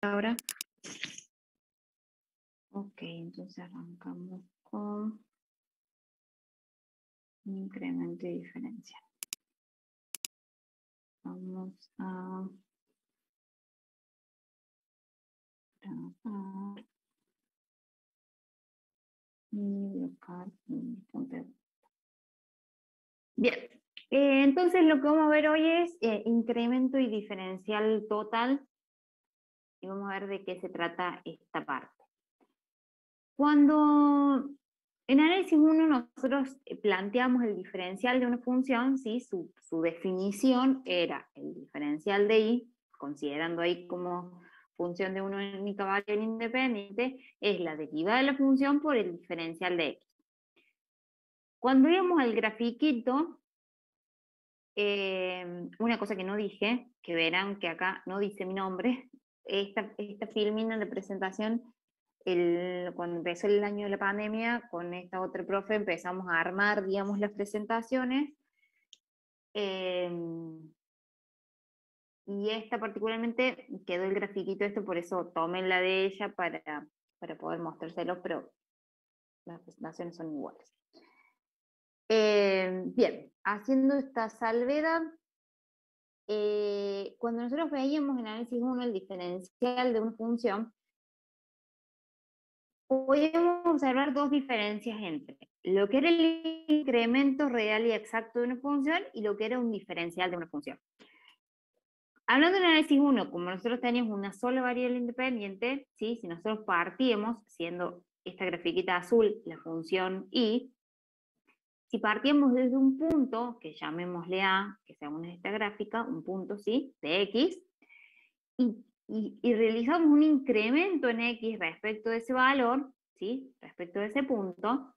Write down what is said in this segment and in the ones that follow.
ahora. Ok, entonces arrancamos con incremento y diferencia. Vamos a trabajar y bloquear un punto. Bien, entonces lo que vamos a ver hoy es incremento y diferencial total. Y vamos a ver de qué se trata esta parte. Cuando en análisis 1 nosotros planteamos el diferencial de una función, ¿sí? Su definición era el diferencial de y, considerando ahí como función de una única variable independiente, es la derivada de la función por el diferencial de x. Cuando íbamos al grafiquito, una cosa que no dije, que verán que acá no dice mi nombre, esta filmina de presentación, cuando empezó el año de la pandemia, con esta otra profe empezamos a armar, digamos, las presentaciones, y esta particularmente quedó el grafiquito por eso tomé la de ella para poder mostrárselo, pero las presentaciones son iguales. Bien, haciendo esta salvedad, cuando nosotros veíamos en análisis 1 el diferencial de una función, podíamos observar dos diferencias entre lo que era el incremento real y exacto de una función y lo que era un diferencial de una función. Hablando del análisis 1, como nosotros teníamos una sola variable independiente, ¿sí? Si nosotros partíamos, siendo esta grafiquita azul la función y, si partíamos desde un punto, que llamémosle A, que según esta gráfica, un punto, ¿sí? De X, y realizamos un incremento en X respecto de ese valor, ¿sí? Respecto de ese punto,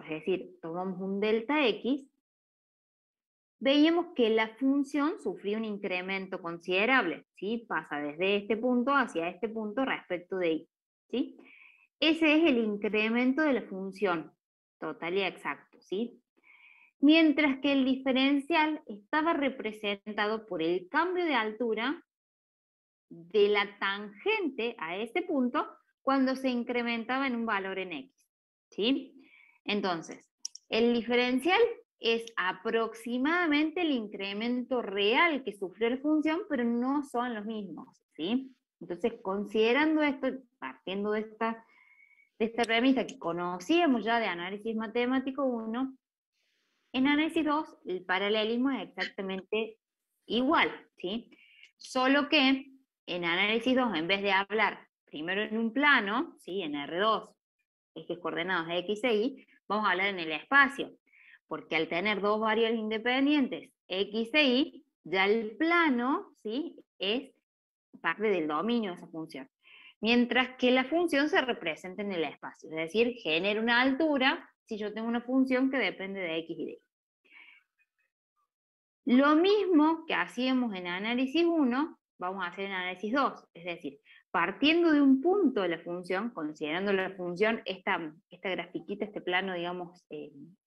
es decir, tomamos un delta X, veíamos que la función sufrió un incremento considerable, ¿sí? Pasa desde este punto hacia este punto respecto de Y, ¿sí? Ese es el incremento de la función, total y exacto, ¿sí? Mientras que el diferencial estaba representado por el cambio de altura de la tangente a ese punto cuando se incrementaba en un valor en X, ¿sí? Entonces, el diferencial es aproximadamente el incremento real que sufrió la función, pero no son los mismos, ¿sí? Entonces, considerando esto, partiendo de esta premisa que conocíamos ya de análisis matemático 1, en análisis 2 el paralelismo es exactamente igual, ¿sí? Solo que en análisis 2, en vez de hablar primero en un plano, ¿sí? En R2, ejes coordenados de X e Y, vamos a hablar en el espacio, porque al tener dos variables independientes, X e Y, ya el plano, ¿sí? Es parte del dominio de esa función. Mientras que la función se representa en el espacio, es decir, genera una altura si yo tengo una función que depende de X y de Y. Lo mismo que hacíamos en análisis 1, vamos a hacer en análisis 2, es decir, partiendo de un punto de la función, considerando la función, esta grafiquita, este plano, digamos, en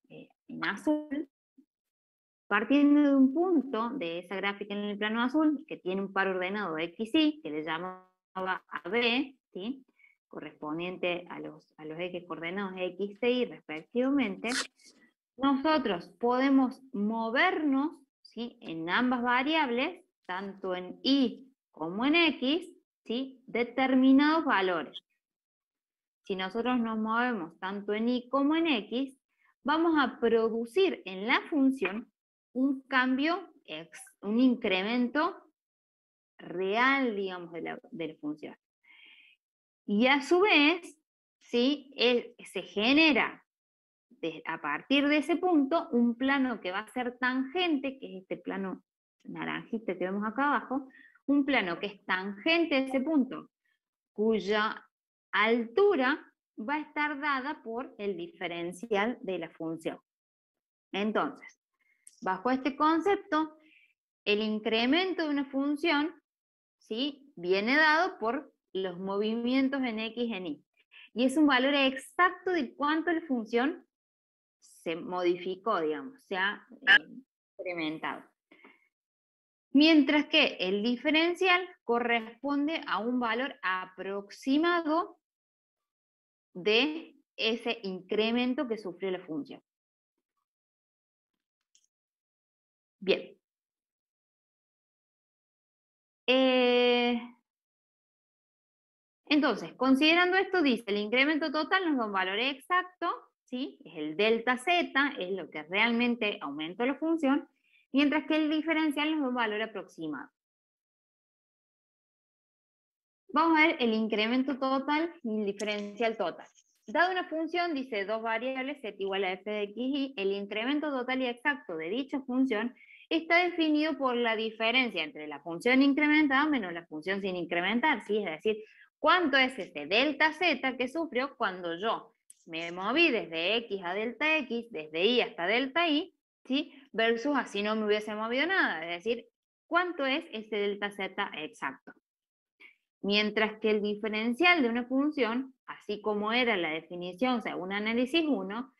azul, partiendo de un punto de esa gráfica en el plano azul, que tiene un par ordenado X, Y, que le llamaba AB, ¿sí? Correspondiente a los ejes coordenados X e Y respectivamente, nosotros podemos movernos, ¿sí? En ambas variables, tanto en Y como en X, ¿sí? Determinados valores. Si nosotros nos movemos tanto en Y como en X, vamos a producir en la función un cambio, un incremento real, digamos, de la función. Y a su vez, ¿sí? Se genera a partir de ese punto un plano que va a ser tangente, que es este plano naranjita que vemos acá abajo, un plano que es tangente a ese punto, cuya altura va a estar dada por el diferencial de la función. Entonces, bajo este concepto, el incremento de una función, ¿sí? Viene dado por los movimientos en X en Y. Y es un valor exacto de cuánto la función se modificó, digamos, se ha incrementado. Mientras que el diferencial corresponde a un valor aproximado de ese incremento que sufrió la función. Bien. Entonces, considerando esto, dice, el incremento total nos da un valor exacto, ¿sí? Es el delta z, es lo que realmente aumentó la función, mientras que el diferencial nos da un valor aproximado. Vamos a ver el incremento total y el diferencial total. Dada una función, dice dos variables, z igual a f de x y, el incremento total y exacto de dicha función está definido por la diferencia entre la función incrementada menos la función sin incrementar, ¿sí? Es decir, ¿cuánto es ese delta z que sufrió cuando yo me moví desde x a delta x, desde y hasta delta y, ¿sí? Versus así no me hubiese movido nada, es decir, ¿cuánto es ese delta z exacto? Mientras que el diferencial de una función, así como era la definición según análisis 1,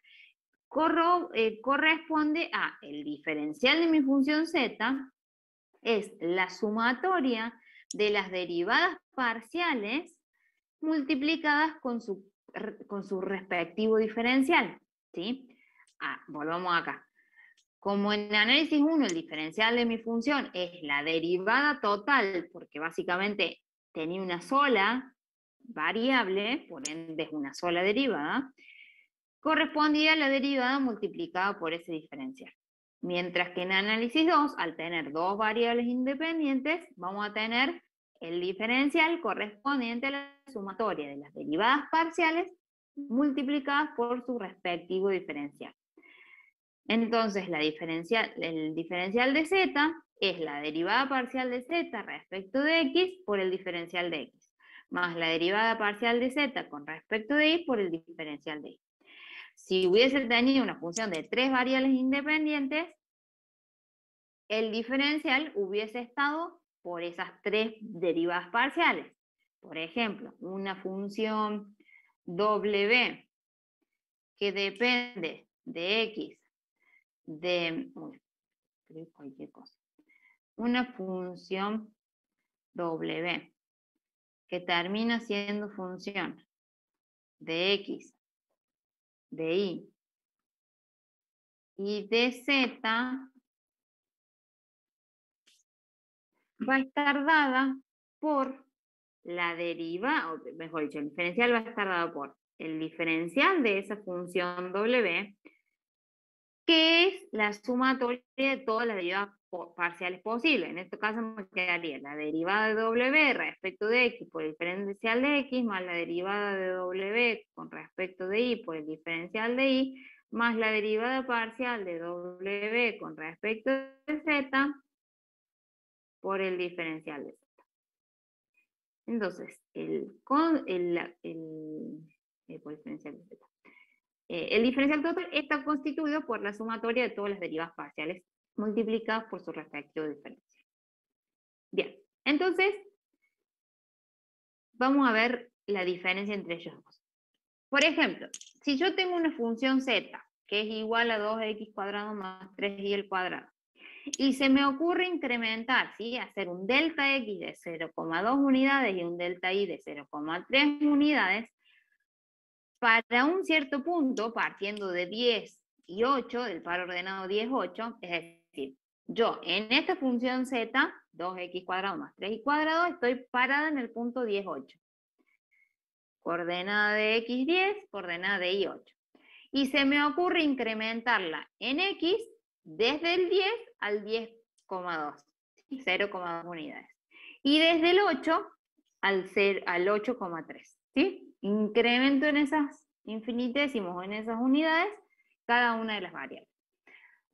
corresponde a el diferencial de mi función z, es la sumatoria de las derivadas parciales multiplicadas con su respectivo diferencial, ¿sí? Volvamos acá. Como en análisis 1 el diferencial de mi función es la derivada total, porque básicamente tenía una sola variable, por ende es una sola derivada, correspondía a la derivada multiplicada por ese diferencial. Mientras que en análisis 2, al tener dos variables independientes, vamos a tener el diferencial correspondiente a la sumatoria de las derivadas parciales multiplicadas por su respectivo diferencial. Entonces, el diferencial de z es la derivada parcial de z respecto de x por el diferencial de x, más la derivada parcial de z con respecto de y por el diferencial de y. Si hubiese tenido una función de tres variables independientes, el diferencial hubiese estado por esas tres derivadas parciales. Por ejemplo, una función w que depende de x de cualquier cosa. Una función w que termina siendo función de x, de y de z va a estar dada por la derivada, o mejor dicho, el diferencial va a estar dado por el diferencial de esa función w, que es la sumatoria de todas las derivadas parciales posibles. En este caso me quedaría la derivada de w respecto de x por el diferencial de x, más la derivada de w con respecto de y por el diferencial de y, más la derivada parcial de w con respecto de z por el diferencial de z. Entonces, el diferencial total está constituido por la sumatoria de todas las derivadas parciales multiplicadas por su respectivo diferencial. Bien, entonces vamos a ver la diferencia entre ellos dos. Por ejemplo, si yo tengo una función z que es igual a 2x cuadrado más 3y al cuadrado, y se me ocurre incrementar, ¿sí? Hacer un delta x de 0,2 unidades y un delta y de 0,3 unidades, para un cierto punto, partiendo de 10 y 8, del par ordenado 10, 8, es decir, yo en esta función z, 2x cuadrado más 3y cuadrado, estoy parada en el punto 10, 8. Coordenada de x 10, coordenada de y 8. Y se me ocurre incrementarla en x desde el 10 al 10,2, 0,2 unidades. Y desde el 8 al 8,3, ¿sí? Incremento en esas infinitésimos, en esas unidades, cada una de las variables.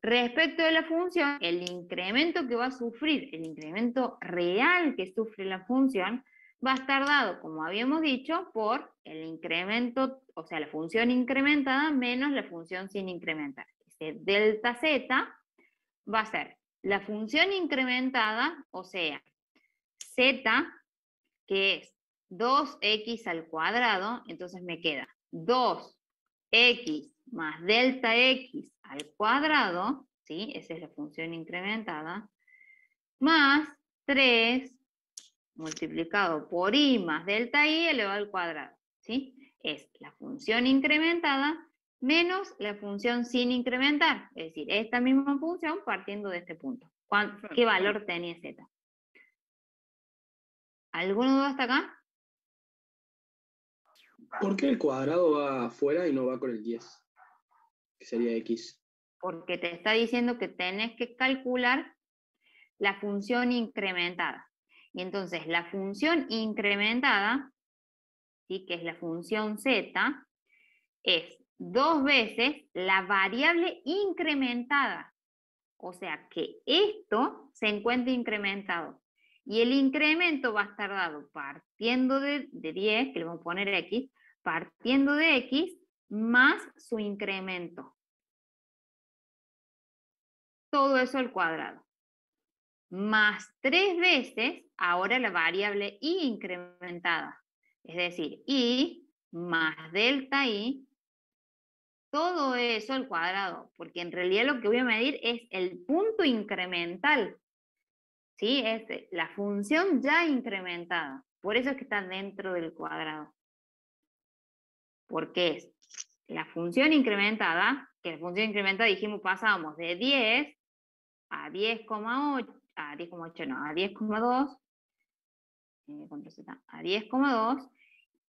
Respecto de la función, el incremento que va a sufrir, el incremento real que sufre la función, va a estar dado, como habíamos dicho, por el incremento, o sea, la función incrementada menos la función sin incrementar. Ese delta z va a ser la función incrementada, o sea, z, que es 2x al cuadrado, entonces me queda 2x más delta x al cuadrado, ¿sí? Esa es la función incrementada, más 3 multiplicado por i más delta i elevado al cuadrado, ¿sí? Es la función incrementada menos la función sin incrementar, es decir, esta misma función partiendo de este punto. ¿Qué valor tenía z? ¿Alguna duda hasta acá? ¿Por qué el cuadrado va afuera y no va con el 10? Que sería x. Porque te está diciendo que tenés que calcular la función incrementada. Y entonces la función incrementada, ¿sí? Que es la función z, es 2 veces la variable incrementada. O sea que esto se encuentra incrementado. Y el incremento va a estar dado partiendo de 10, que le vamos a poner x, partiendo de x más su incremento. Todo eso al cuadrado. Más 3 veces ahora la variable y incrementada. Es decir, y más delta y, todo eso al cuadrado, porque en realidad lo que voy a medir es el punto incremental, ¿sí? Es la función ya incrementada. Por eso es que está dentro del cuadrado. Porque es la función incrementada, que la función incrementada dijimos pasábamos de 10 a 10,8, a 10,8 no, a 10,2, a 10,2,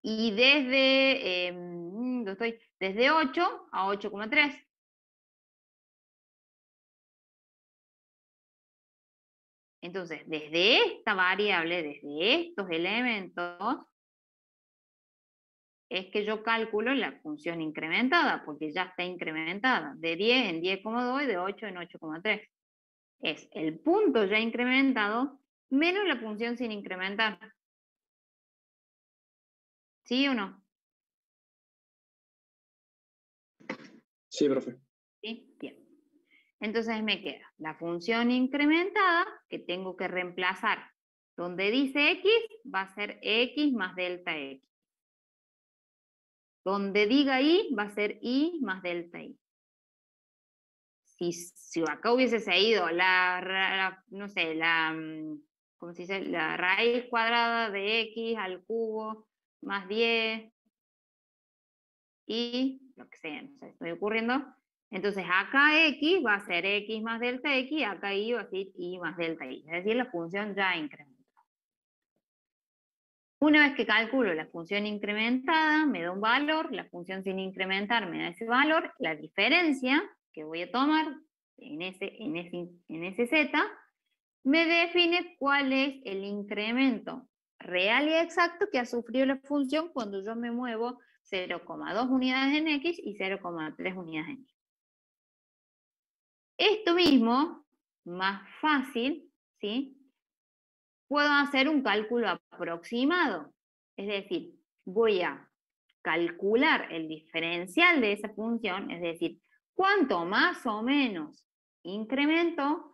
y desde 8 a 8,3. Entonces, desde esta variable, desde estos elementos, es que yo calculo la función incrementada, porque ya está incrementada, de 10 en 10,2 y de 8 en 8,3. Es el punto ya incrementado menos la función sin incrementar. ¿Sí o no? Sí, profe. ¿Sí? Bien. Entonces me queda la función incrementada, que tengo que reemplazar. Donde dice x, va a ser x más delta x. Donde diga y, va a ser y más delta y. Si acá hubiese seguido no sé, ¿cómo se dice? La raíz cuadrada de x al cubo más 10 y lo que sea, no sé, estoy ocurriendo. Entonces acá x va a ser x más delta x, acá y va a ser y más delta y. Es decir, la función ya incrementa. Una vez que calculo la función incrementada, me da un valor, la función sin incrementar me da ese valor, la diferencia que voy a tomar en ese z, me define cuál es el incremento real y exacto que ha sufrido la función cuando yo me muevo 0,2 unidades en x y 0,3 unidades en y. Esto mismo, más fácil, ¿sí? Puedo hacer un cálculo aproximado. Es decir, voy a calcular el diferencial de esa función, es decir, cuánto más o menos incremento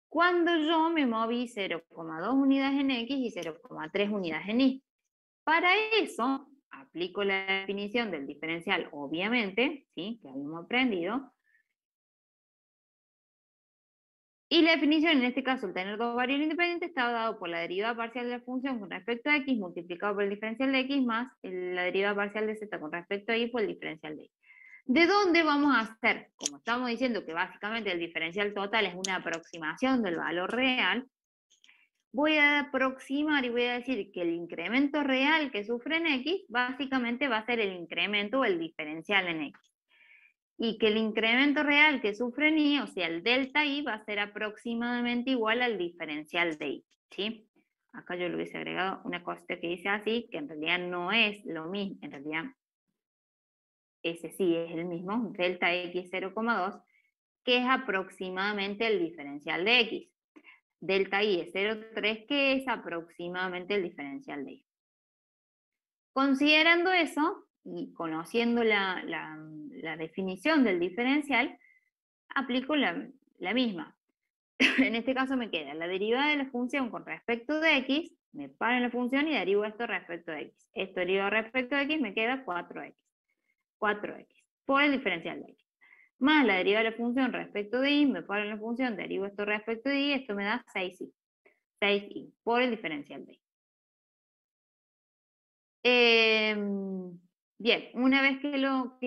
cuando yo me moví 0,2 unidades en x y 0,3 unidades en y. Para eso, aplico la definición del diferencial, obviamente, ¿sí? Que habíamos aprendido. Y la definición, en este caso, al tener dos variables independientes, está dado por la derivada parcial de la función con respecto a x multiplicado por el diferencial de x más la derivada parcial de z con respecto a y por el diferencial de y. ¿De dónde vamos a hacer? Como estamos diciendo que básicamente el diferencial total es una aproximación del valor real, voy a aproximar y voy a decir que el incremento real que sufre en x básicamente va a ser el incremento o el diferencial en x. Y que el incremento real que sufre en y, o sea, el delta y, va a ser aproximadamente igual al diferencial de y, ¿sí? Acá yo le hubiese agregado una cosita que dice así, que en realidad no es lo mismo, en realidad ese sí es el mismo, delta x 0,2, que es aproximadamente el diferencial de x. Delta y es 0,3, que es aproximadamente el diferencial de y. Considerando eso, y conociendo la definición del diferencial, aplico la misma. En este caso me queda la derivada de la función con respecto de x, me paro en la función y derivo esto respecto de x. Esto derivado respecto de x me queda 4x. 4x por el diferencial de x. más la derivada de la función respecto de y, me paro en la función, derivo esto respecto de y, esto me da 6i. 6i por el diferencial de y. Bien, una vez que lo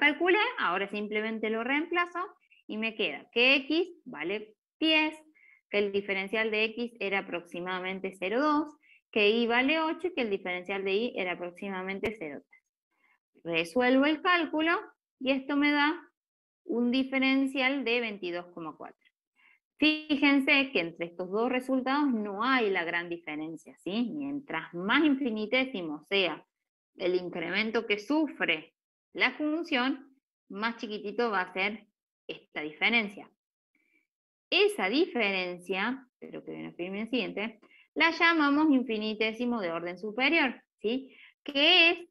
calcule, ahora simplemente lo reemplazo y me queda que x vale 10, que el diferencial de x era aproximadamente 0,2, que y vale 8 y que el diferencial de y era aproximadamente 0,3. Resuelvo el cálculo y esto me da un diferencial de 22,4. Fíjense que entre estos dos resultados no hay la gran diferencia, ¿sí? Mientras más infinitésimo sea el incremento que sufre la función, más chiquitito va a ser esta diferencia. Esa diferencia, espero que vean el siguiente, la llamamos infinitésimo de orden superior, ¿sí? Que es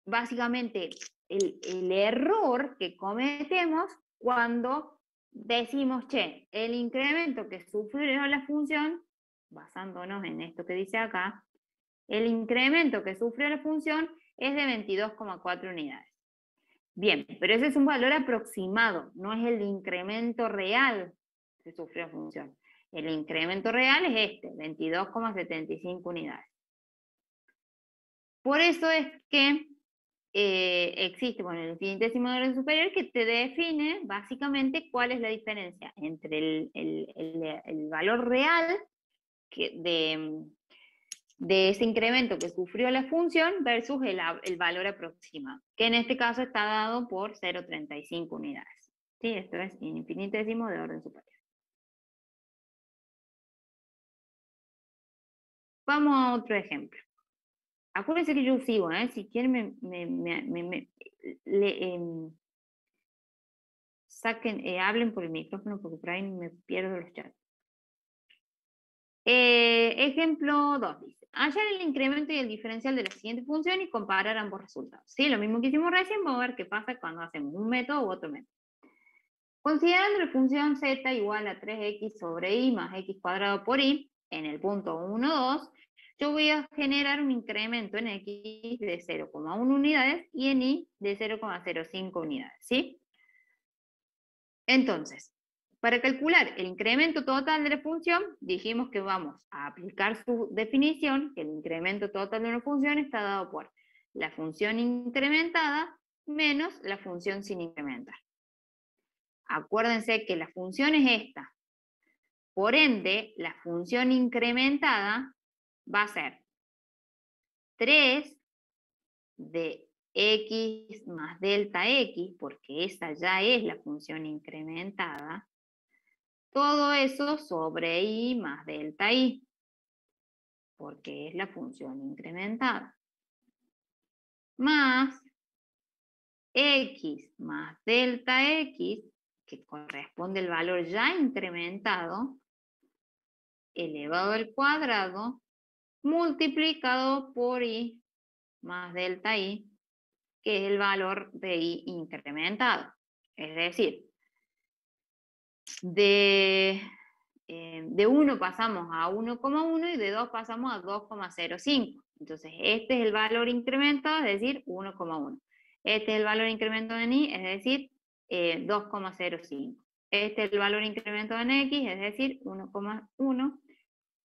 básicamente el error que cometemos cuando decimos, che, el incremento que sufrió la función, basándonos en esto que dice acá, el incremento que sufrió la función es de 22,4 unidades. Bien, pero ese es un valor aproximado, no es el incremento real que sufrió la función. El incremento real es este, 22,75 unidades. Por eso es que existe, bueno, el infinitésimo de orden superior que te define básicamente cuál es la diferencia entre el valor real de ese incremento que sufrió la función versus el valor aproximado, que en este caso está dado por 0,35 unidades. ¿Sí? Esto es infinitésimo de orden superior. Vamos a otro ejemplo. Acuérdense que yo sigo, si quieren hablen por el micrófono porque por ahí me pierdo los chats. Ejemplo 2 dice, hallar el incremento y el diferencial de la siguiente función y comparar ambos resultados. ¿Sí? Lo mismo que hicimos recién, vamos a ver qué pasa cuando hacemos un método u otro método. Considerando la función z igual a 3x sobre y más x cuadrado por y, en el punto 1, 2, yo voy a generar un incremento en x de 0,1 unidades y en y de 0,05 unidades, ¿sí? Entonces, para calcular el incremento total de la función, dijimos que vamos a aplicar su definición, que el incremento total de una función está dado por la función incrementada menos la función sin incrementar. Acuérdense que la función es esta. Por ende, la función incrementada va a ser 3 de x más delta x, porque esa ya es la función incrementada, todo eso sobre y más delta y, porque es la función incrementada, más x más delta x, que corresponde al valor ya incrementado, elevado al cuadrado, multiplicado por y más delta y, que es el valor de y incrementado. Es decir, de 1 pasamos a 1,1 y de 2 pasamos a 2,05. Entonces, este es el valor incrementado, es decir, 1,1. Este es el valor incrementado en y, es decir, 2,05. Este es el valor incrementado en x, es decir, 1,1.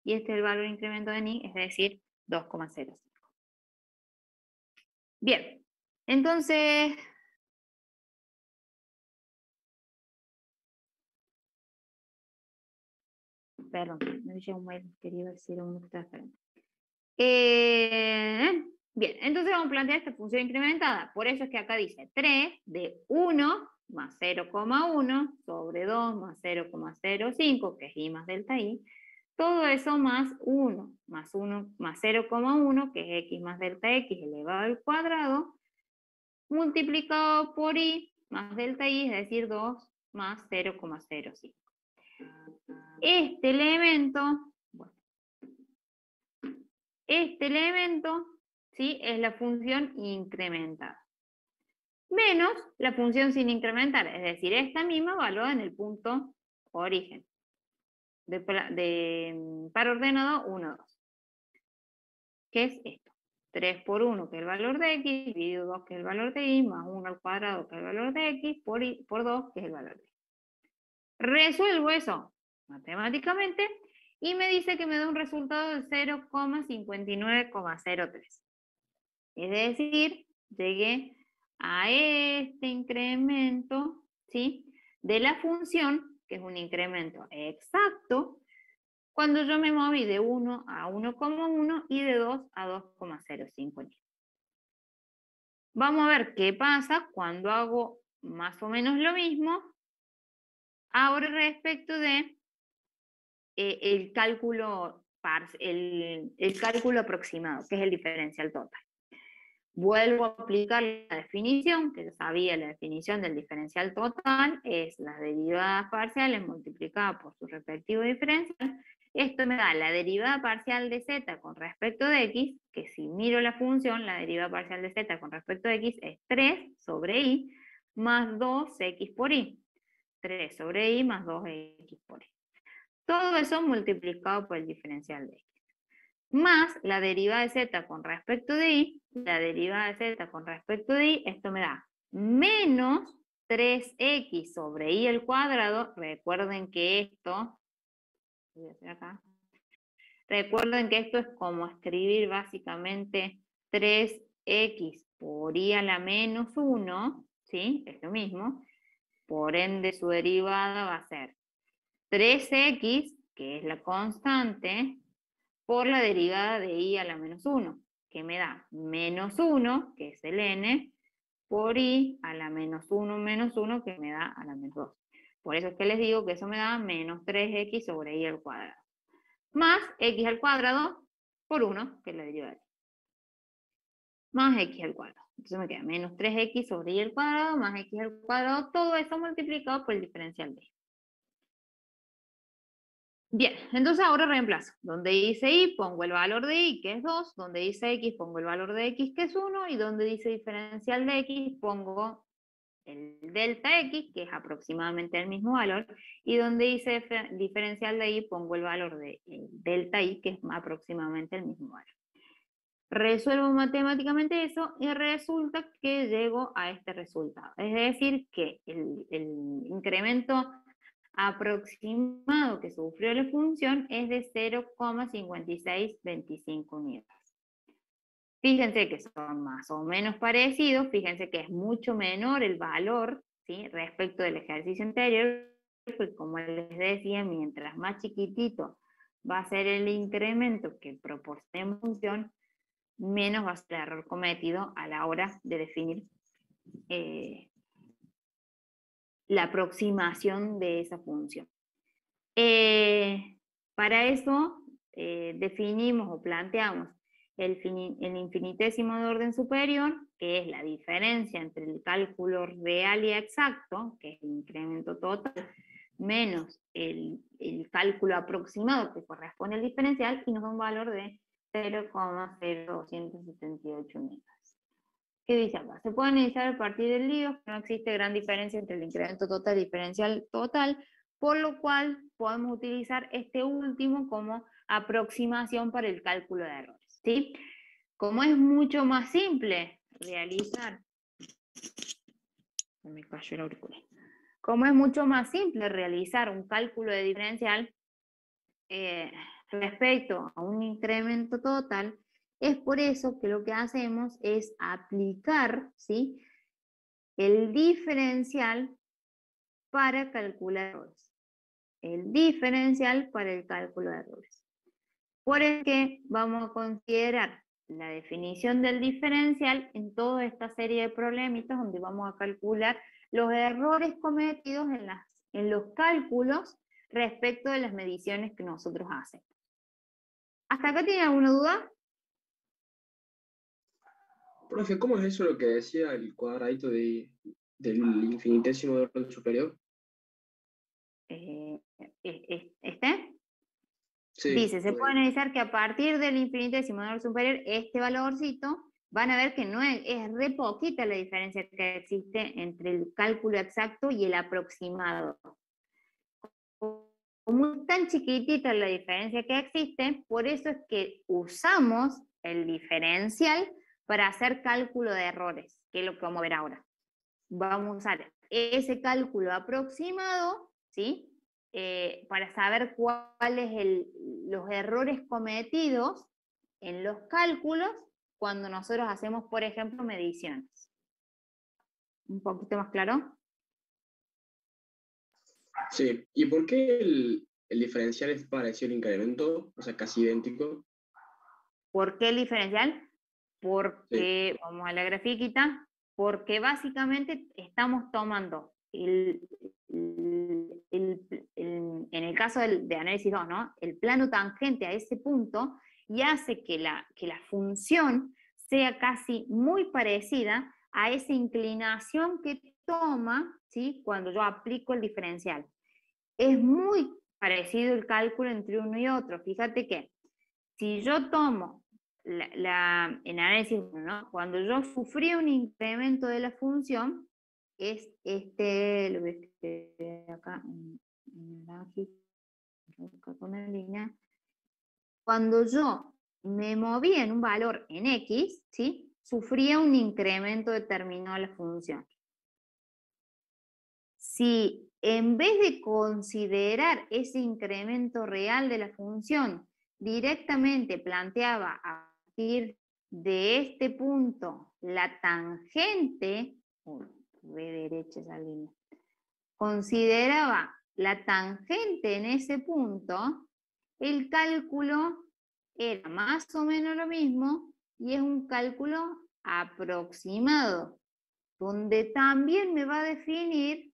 Y este es el valor incrementado en y, es decir, 2,05. Bien, entonces, perdón, me llegó un mail, quería decir uno que estaba esperando. Bien, entonces vamos a plantear esta función incrementada. Por eso es que acá dice 3 de 1 más 0,1 sobre 2 más 0,05, que es y más delta y. Todo eso más 1 más 0,1, que es x más delta x elevado al cuadrado, multiplicado por y más delta y, es decir, 2 más 0,05. Este elemento, ¿sí? Es la función incrementada. Menos la función sin incrementar, es decir, esta misma valorada en el punto origen. Par ordenado 1, 2. ¿Qué es esto? 3 por 1, que es el valor de x, dividido 2, que es el valor de y, más 1 al cuadrado, que es el valor de x, por 2, que es el valor de y. Resuelvo eso matemáticamente y me dice que me da un resultado de 0,59,03. Es decir, llegué a este incremento, ¿sí?, de la función, que es un incremento exacto, cuando yo me moví de 1 a 1,1 y de 2 a 2,05. Vamos a ver qué pasa cuando hago más o menos lo mismo ahora respecto de el cálculo aproximado, que es el diferencial total. Vuelvo a aplicar la definición, que yo sabía la definición del diferencial total, es las derivadas parciales multiplicadas por su respectivo diferencial. Esto me da la derivada parcial de z con respecto de x, que si miro la función, la derivada parcial de z con respecto de x es 3 sobre y más 2x por y. 3 sobre y más 2x por y. Todo eso multiplicado por el diferencial de x. Más la derivada de z con respecto de y, la derivada de z con respecto de y, esto me da menos 3x sobre y al cuadrado. Recuerden que esto, voy a hacer acá, recuerden que esto es como escribir básicamente 3x por y a la menos 1, ¿sí? Es lo mismo. Por ende, su derivada va a ser 3x, que es la constante, por la derivada de y a la menos 1, que me da menos 1, que es el n, por y a la menos 1, que me da a la menos 2. Por eso es que les digo que eso me da menos 3x sobre y al cuadrado. Más x al cuadrado por 1, que es la derivada de y. Más x al cuadrado. Entonces me queda menos 3x sobre y al cuadrado, más x al cuadrado, todo eso multiplicado por el diferencial de y. Bien, entonces ahora reemplazo. Donde dice y pongo el valor de y, que es 2. Donde dice x pongo el valor de x, que es 1. Y donde dice diferencial de x pongo el delta x, que es aproximadamente el mismo valor. Y donde dice diferencial de y pongo el valor de delta y, que es aproximadamente el mismo valor. Resuelvo matemáticamente eso y resulta que llego a este resultado. Es decir, que el incremento aproximado que sufrió la función es de 0,5625 unidades. Fíjense que son más o menos parecidos, fíjense que es mucho menor el valor, ¿sí?, respecto del ejercicio anterior, pues como les decía, mientras más chiquitito va a ser el incremento que proporciona la función, menos va a ser el error cometido a la hora de definir la aproximación de esa función. Para eso definimos o planteamos el infinitésimo de orden superior, que es la diferencia entre el cálculo real y exacto, que es el incremento total, menos el cálculo aproximado, que corresponde al diferencial, y nos da un valor de 0,0278 unidades. ¿Qué dice acá? Se puede analizar a partir del lío, que no existe gran diferencia entre el incremento total y el diferencial total, por lo cual podemos utilizar este último como aproximación para el cálculo de errores, ¿sí? Como es mucho más simple realizar, me cayó el auricular. Como es mucho más simple realizar un cálculo de diferencial respecto a un incremento total, es por eso que lo que hacemos es aplicar, ¿sí?, el diferencial para calcular errores. El diferencial para el cálculo de errores. Por el que vamos a considerar la definición del diferencial en toda esta serie de problemitas donde vamos a calcular los errores cometidos en los cálculos respecto de las mediciones que nosotros hacemos. ¿Hasta acá tiene alguna duda? Profe, ¿cómo es eso lo que decía el cuadradito del infinitésimo de orden superior? ¿Este? Sí, Dice, se puede analizar que a partir del infinitésimo de orden superior, este valorcito, van a ver que no es re poquita la diferencia que existe entre el cálculo exacto y el aproximado. Como es tan chiquitita la diferencia que existe, por eso es que usamos el diferencial para hacer cálculo de errores, que es lo que vamos a ver ahora. Vamos a usar ese cálculo aproximado, ¿sí? Para saber cuáles los errores cometidos en los cálculos cuando nosotros hacemos, por ejemplo, mediciones. ¿Un poquito más claro? Sí. ¿Y por qué el diferencial es parecido al incremento? O sea, casi idéntico. ¿Por qué el diferencial? Sí. Porque, vamos a la grafiquita, porque básicamente estamos tomando en el caso de análisis 2, ¿no? El plano tangente a ese punto y hace que la función sea casi muy parecida a esa inclinación que toma, ¿sí? Cuando yo aplico el diferencial. Es muy parecido el cálculo entre uno y otro. Fíjate que si yo tomo en análisis, ¿no? Cuando yo sufrí un incremento de la función, es lo voy a escribir acá con la línea. Cuando yo me movía en un valor en X, ¿sí? Sufría un incremento determinado de la función. Si en vez de considerar ese incremento real de la función, directamente planteaba a partir de este punto la tangente, ve derecha esa línea, consideraba la tangente en ese punto, el cálculo era más o menos lo mismo y es un cálculo aproximado, donde también me va a definir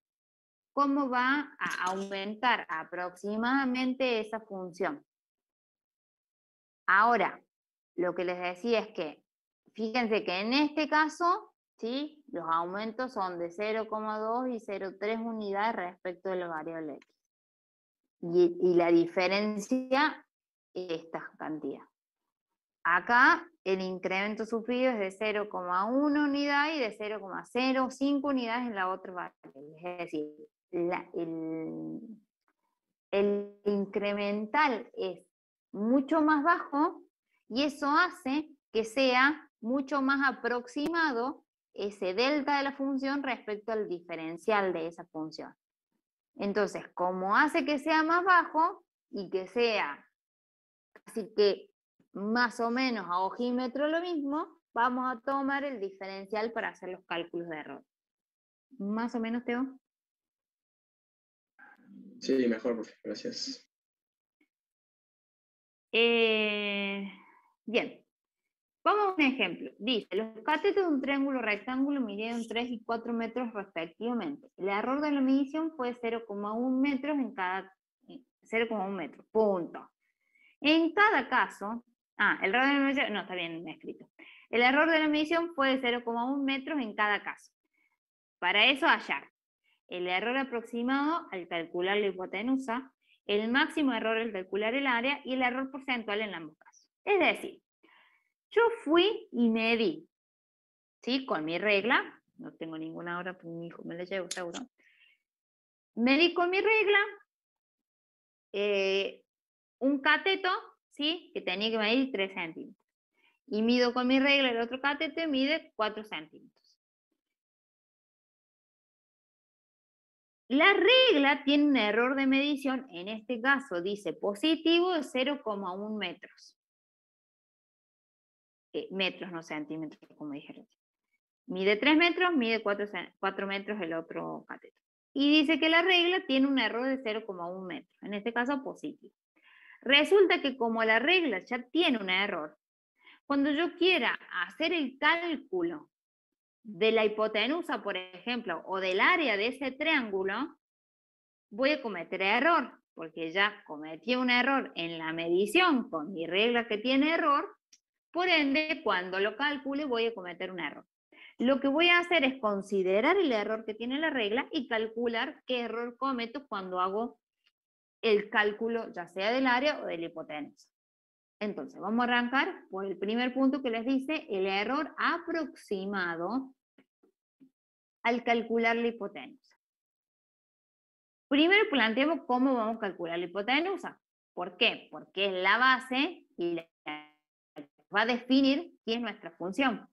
cómo va a aumentar aproximadamente esa función. Ahora, lo que les decía es que, fíjense que en este caso, ¿sí? Los aumentos son de 0,2 y 0,3 unidades respecto de la variable X. Y la diferencia es esta cantidad. Acá el incremento sufrido es de 0,1 unidad y de 0,05 unidades en la otra variable. Es decir, el incremental es mucho más bajo y eso hace que sea mucho más aproximado ese delta de la función respecto al diferencial de esa función. Entonces, como hace que sea más bajo y que sea así que más o menos a ojímetro lo mismo, vamos a tomar el diferencial para hacer los cálculos de error. Más o menos, Teo. Sí, mejor, profe. Gracias. Bien, vamos a un ejemplo. Dice, los catetos de un triángulo rectángulo midieron 3 y 4 metros respectivamente. El error de la medición fue 0,1 metros en cada 0,1 metro. Punto. En cada caso, el error de la medición, no, está bien escrito. El error de la medición fue de 0,1 metros en cada caso. Para eso hallar el error aproximado al calcular la hipotenusa, el máximo error al calcular el área y el error porcentual en ambos casos. Es decir, yo fui y medí, ¿sí? Con mi regla, no tengo ninguna hora, pues mi hijo me la llevo seguro. Medí con mi regla un cateto, ¿sí? Que tenía que medir 3 centímetros. Y mido con mi regla el otro cateto y mide 4 centímetros. La regla tiene un error de medición, en este caso dice positivo de 0,1 metros. Metros, no centímetros, como dije. Mide 3 metros, mide 4 metros el otro cateto. Y dice que la regla tiene un error de 0,1 metros, en este caso positivo. Resulta que como la regla ya tiene un error, cuando yo quiera hacer el cálculo de la hipotenusa, por ejemplo, o del área de ese triángulo, voy a cometer error, porque ya cometí un error en la medición con mi regla que tiene error, por ende, cuando lo calcule voy a cometer un error. Lo que voy a hacer es considerar el error que tiene la regla y calcular qué error cometo cuando hago el cálculo, ya sea del área o de la hipotenusa. Entonces, vamos a arrancar por el primer punto que les dice el error aproximado al calcular la hipotenusa. Primero planteemos cómo vamos a calcular la hipotenusa. ¿Por qué? Porque es la base y la va a definir qué es nuestra función.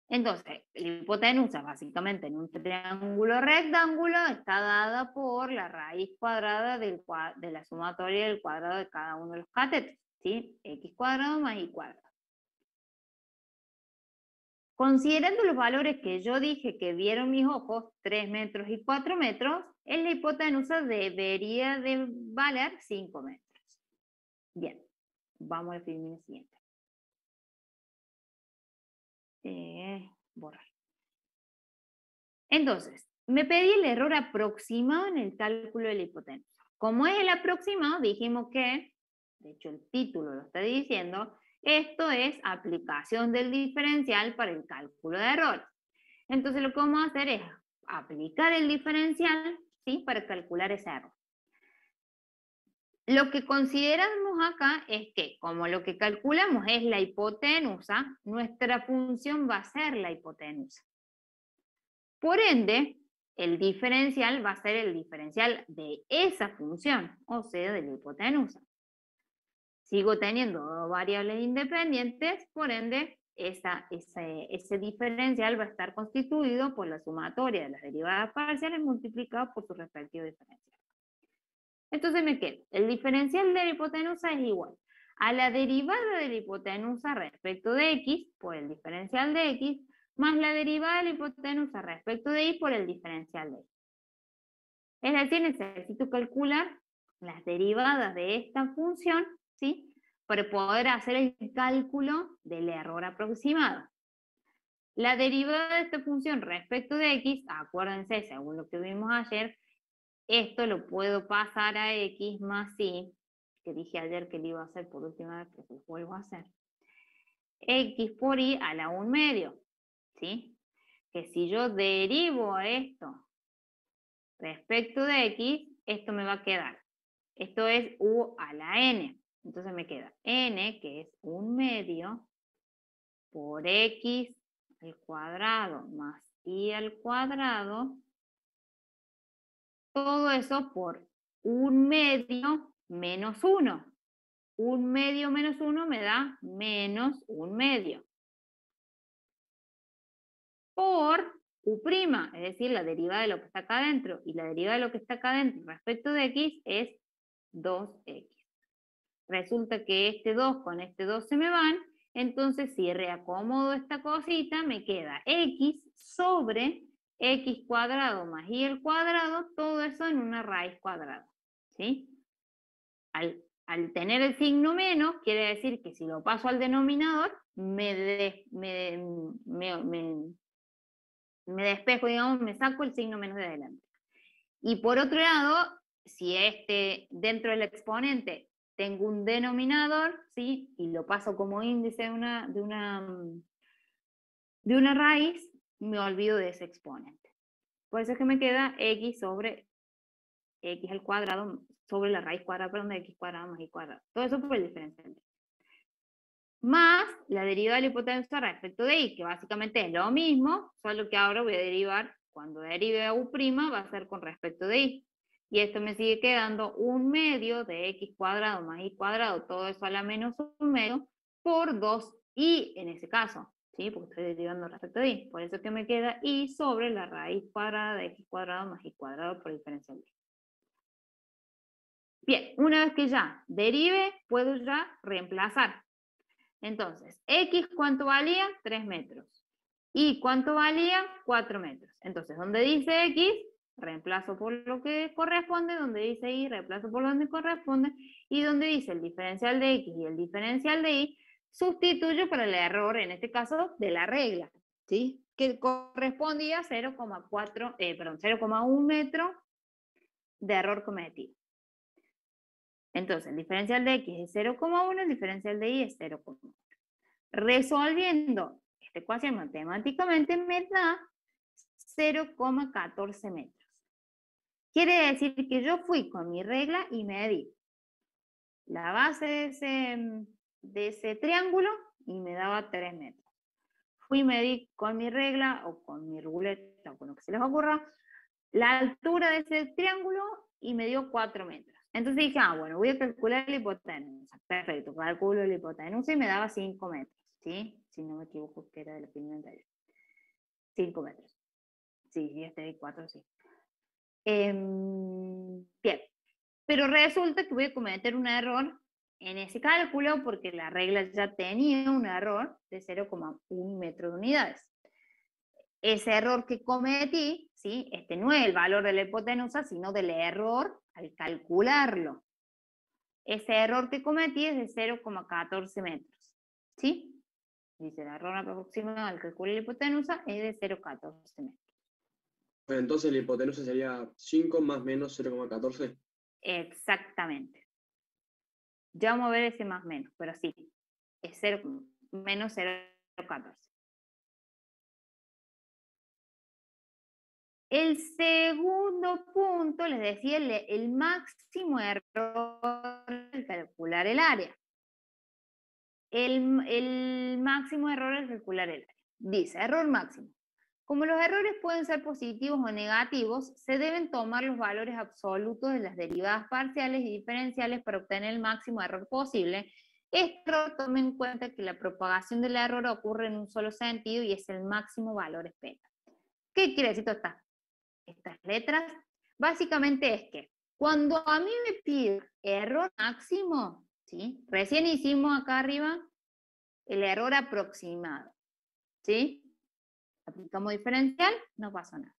Entonces, la hipotenusa básicamente en un triángulo rectángulo está dada por la raíz cuadrada de la sumatoria del cuadrado de cada uno de los catetos, ¿sí? X cuadrado más Y cuadrado. Considerando los valores que yo dije que vieron mis ojos, 3 metros y 4 metros, en la hipotenusa debería de valer 5 metros. Bien, vamos a definir el siguiente. Borrar. Entonces, me pedí el error aproximado en el cálculo de la hipotenusa. Como es el aproximado, dijimos que, de hecho el título lo está diciendo, esto es aplicación del diferencial para el cálculo de errores. Entonces lo que vamos a hacer es aplicar el diferencial, ¿sí? Para calcular ese error. Lo que consideramos acá es que, como lo que calculamos es la hipotenusa, nuestra función va a ser la hipotenusa. Por ende, el diferencial va a ser el diferencial de esa función, o sea, de la hipotenusa. Sigo teniendo dos variables independientes, por ende, ese diferencial va a estar constituido por la sumatoria de las derivadas parciales multiplicado por su respectivo diferencial. Entonces me queda, el diferencial de la hipotenusa es igual a la derivada de la hipotenusa respecto de x por el diferencial de x, más la derivada de la hipotenusa respecto de y por el diferencial de y. Es decir, necesito calcular las derivadas de esta función, ¿sí? Para poder hacer el cálculo del error aproximado. La derivada de esta función respecto de x, acuérdense, según lo que vimos ayer, esto lo puedo pasar a x más y, que dije ayer que lo iba a hacer por última vez, pero lo vuelvo a hacer. X por y a la 1/2, ¿sí? Que si yo derivo esto respecto de x, esto me va a quedar. Esto es u a la n. Entonces me queda n, que es 1/2, por x al cuadrado más y al cuadrado. Todo eso por 1/2 menos 1. 1/2 menos 1 me da menos 1/2. Por u', es decir, la derivada de lo que está acá adentro, y la derivada de lo que está acá adentro respecto de x es 2x. Resulta que este 2 con este 2 se me van, entonces si reacomodo esta cosita, me queda x sobre x cuadrado más y al cuadrado, todo eso en una raíz cuadrada, ¿sí? Al tener el signo menos, quiere decir que si lo paso al denominador, me despejo, digamos, me saco el signo menos de adelante. Y por otro lado, si dentro del exponente tengo un denominador, ¿sí? Y lo paso como índice de una raíz, me olvido de ese exponente. Por eso es que me queda x sobre x al cuadrado sobre la raíz cuadrada, perdón, de x cuadrado más y cuadrado. Todo eso por el diferencial. Más la derivada de la hipotenusa respecto de y, que básicamente es lo mismo, solo que ahora voy a derivar, cuando derive a u', va a ser con respecto de y. Y esto me sigue quedando 1/2 de x cuadrado más y cuadrado, todo eso a la menos 1/2, por 2y en ese caso, ¿sí? Porque estoy derivando respecto de y. Por eso que me queda y sobre la raíz cuadrada de x cuadrado más y cuadrado por diferencial de y. Bien, una vez que ya derive, puedo ya reemplazar. Entonces, x, ¿cuánto valía? 3 metros. Y, ¿cuánto valía? 4 metros. Entonces, donde dice x, reemplazo por lo que corresponde. Donde dice y, reemplazo por donde corresponde. Y donde dice el diferencial de x y el diferencial de y, sustituyo para el error, en este caso, de la regla, ¿sí? Que correspondía a 0,1 metro de error cometido. Entonces, el diferencial de x es 0,1, el diferencial de y es 0,1. Resolviendo esta ecuación matemáticamente me da 0,14 metros. Quiere decir que yo fui con mi regla y medí la base de ese triángulo y me daba 3 metros. Fui y medí con mi regla o con mi ruleta o con lo que se les ocurra la altura de ese triángulo y me dio 4 metros. Entonces dije, bueno, voy a calcular la hipotenusa. Perfecto, calculo la hipotenusa y me daba 5 metros, ¿sí? Si no me equivoco, que era de la opinión anterior. 5 metros. Sí, este de 4, sí. Bien, pero resulta que voy a cometer un error en ese cálculo porque la regla ya tenía un error de 0,1 metro de unidades. Ese error que cometí, ¿sí? Este no es el valor de la hipotenusa, sino del error al calcularlo. Ese error que cometí es de 0,14 metros, ¿sí? Dice, el error aproximado al calcular la hipotenusa es de 0,14 metros. Entonces la hipotenusa sería 5 más menos 0,14. Exactamente. Ya vamos a ver ese más menos, pero sí, es 0, menos 0,14. El segundo punto, les decía, el máximo error al calcular el área. El máximo error al calcular el área. Dice, error máximo. Como los errores pueden ser positivos o negativos, se deben tomar los valores absolutos de las derivadas parciales y diferenciales para obtener el máximo error posible. Este error toma en cuenta que la propagación del error ocurre en un solo sentido y es el máximo valor esperado. ¿Qué quiere decir todas estas letras? Básicamente es que cuando a mí me pide error máximo, ¿sí? Recién hicimos acá arriba el error aproximado, ¿sí? Aplicamos diferencial, no pasa nada.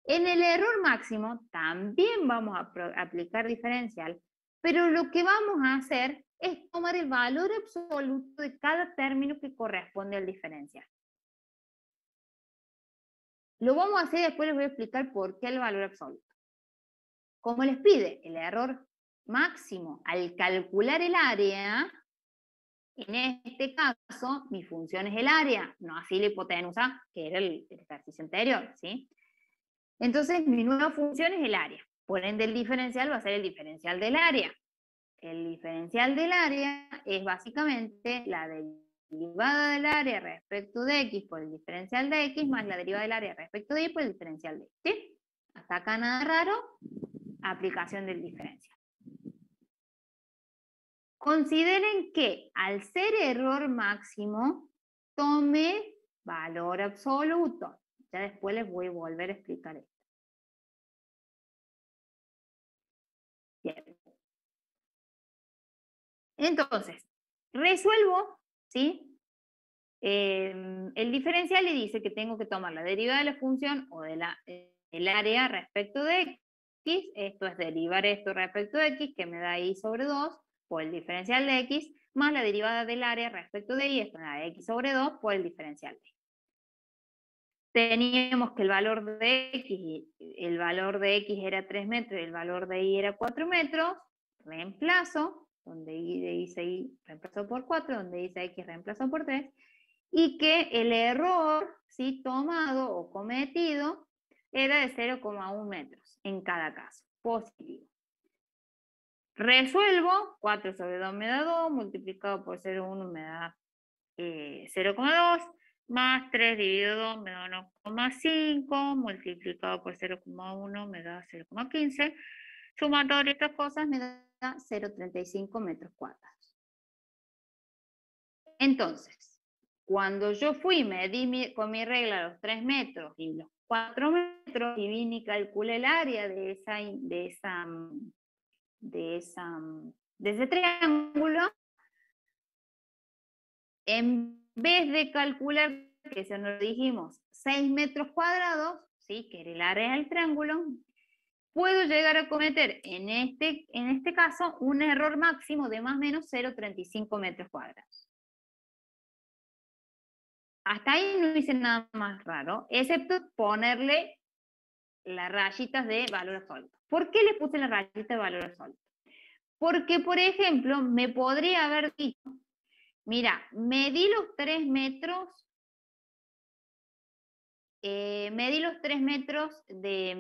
En el error máximo también vamos a aplicar diferencial, pero lo que vamos a hacer es tomar el valor absoluto de cada término que corresponde al diferencial. Lo vamos a hacer y después les voy a explicar por qué el valor absoluto. Como les pide el error máximo al calcular el área, en este caso mi función es el área, no así la hipotenusa, que era el ejercicio anterior, ¿sí? Entonces, mi nueva función es el área. Por ende, el diferencial va a ser el diferencial del área. El diferencial del área es básicamente la derivada del área respecto de x por el diferencial de x más la derivada del área respecto de y por el diferencial de y. ¿Sí? Hasta acá nada raro, aplicación del diferencial. Consideren que al ser error máximo, tome valor absoluto. Ya después les voy a volver a explicar esto. Bien. Entonces, resuelvo, ¿sí? El diferencial le dice que tengo que tomar la derivada de la función o del área respecto de x, esto es derivar esto respecto de x, que me da y sobre 2, por el diferencial de x, más la derivada del área respecto de y, esto me da x sobre 2, por el diferencial de y. Teníamos que el valor de x era 3 metros y el valor de y era 4 metros, reemplazo, donde y dice y reemplazo por 4, donde dice x reemplazo por 3, y que el error, ¿sí?, tomado o cometido era de 0,1 metros en cada caso, positivo. Resuelvo, 4 sobre 2 me da 2, multiplicado por 0,1 me da 0,2, más 3 dividido 2 me da 1,5, multiplicado por 0,1 me da 0,15, sumando estas cosas me da 0,35 metros cuadrados. Entonces, cuando yo fui, medí con mi regla los 3 metros y los 4 metros y vine y calculé el área de ese triángulo, en vez de calcular, que eso nos dijimos, 6 metros cuadrados, ¿sí?, que era el área del triángulo, puedo llegar a cometer en este caso un error máximo de más o menos 0,35 metros cuadrados. Hasta ahí no hice nada más raro, excepto ponerle las rayitas de valor absoluto. ¿Por qué le puse las rayitas de valor absoluto? Porque, por ejemplo, me podría haber dicho, mira, medí los 3 metros, de,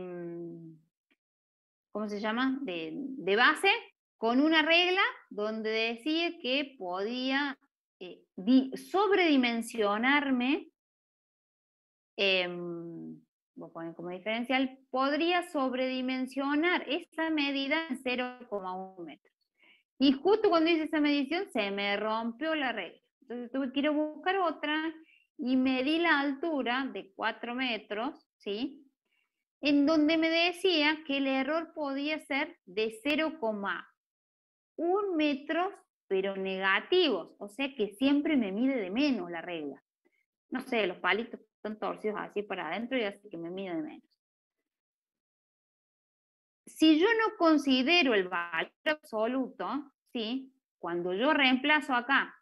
¿cómo se llama?, de base, con una regla donde decía que podía sobredimensionarme vos ponen como diferencial, podría sobredimensionar esa medida en 0,1 metros. Y justo cuando hice esa medición se me rompió la regla. Entonces tuve que ir a buscar otra y medí la altura de 4 metros, ¿sí? En donde me decía que el error podía ser de 0,1 metros, pero negativos. O sea que siempre me mide de menos la regla. No sé, los palitos están torcidos así para adentro y así que me mide de menos. Si yo no considero el valor absoluto, ¿sí? Cuando yo reemplazo acá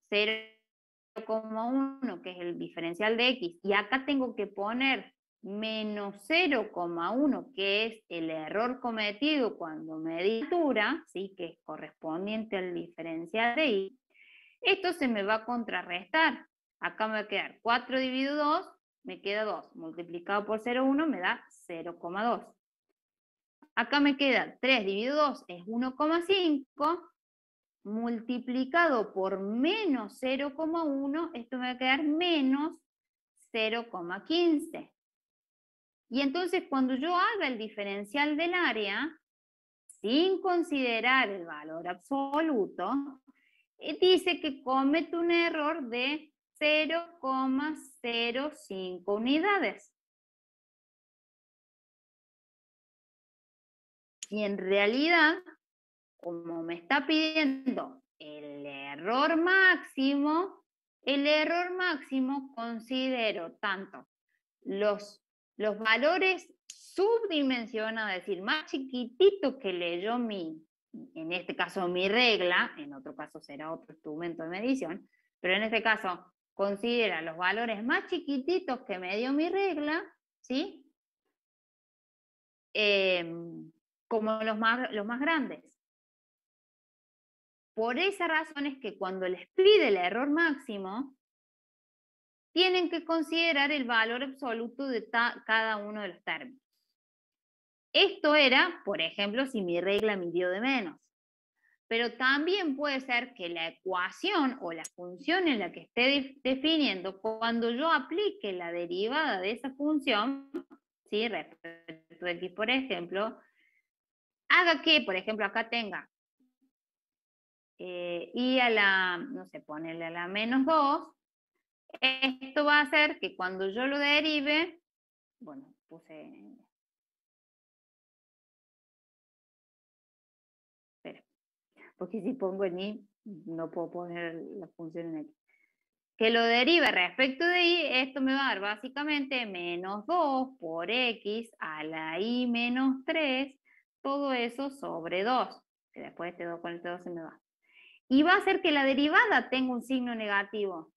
0,1, que es el diferencial de x, y acá tengo que poner menos 0,1, que es el error cometido cuando medí la altura, ¿sí? Que es correspondiente al diferencial de y, esto se me va a contrarrestar. Acá me va a quedar 4 dividido 2, me queda 2, multiplicado por 0,1 me da 0,2. Acá me queda 3 dividido 2 es 1,5, multiplicado por menos 0,1, esto me va a quedar menos 0,15. Y entonces cuando yo haga el diferencial del área, sin considerar el valor absoluto, dice que comete un error de 0,05 unidades. Y en realidad, como me está pidiendo el error máximo considero tanto los valores subdimensionados, es decir, más chiquititos que leyó en este caso mi regla, en otro caso será otro instrumento de medición, pero en este caso considera los valores más chiquititos que me dio mi regla, ¿sí? Como los más grandes. Por esa razón es que cuando les pide el error máximo, tienen que considerar el valor absoluto de cada uno de los términos. Esto era, por ejemplo, si mi regla midió de menos. Pero también puede ser que la ecuación o la función en la que esté definiendo, cuando yo aplique la derivada de esa función, ¿sí? Respecto de x, por ejemplo, haga que, por ejemplo, acá tenga y a la, no sé, ponerle a la menos 2, esto va a hacer que cuando yo lo derive, bueno, espera, porque si pongo en y, no puedo poner la función en x. Que lo derive respecto de y, esto me va a dar básicamente menos 2 por x a la y menos 3, todo eso sobre 2, que después este 2 con este 2 se me va. Y va a hacer que la derivada tenga un signo negativo.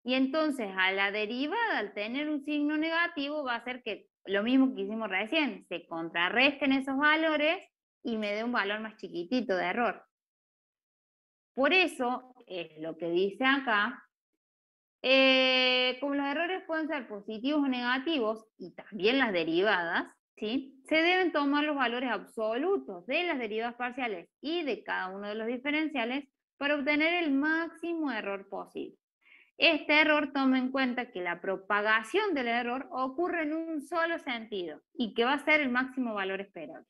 Y entonces a la derivada, al tener un signo negativo, va a hacer que lo mismo que hicimos recién, se contrarresten esos valores y me dé un valor más chiquitito de error. Por eso es lo que dice acá. Como los errores pueden ser positivos o negativos, y también las derivadas, ¿sí? Se deben tomar los valores absolutos de las derivadas parciales y de cada uno de los diferenciales para obtener el máximo error posible. Este error toma en cuenta que la propagación del error ocurre en un solo sentido y que va a ser el máximo valor esperable.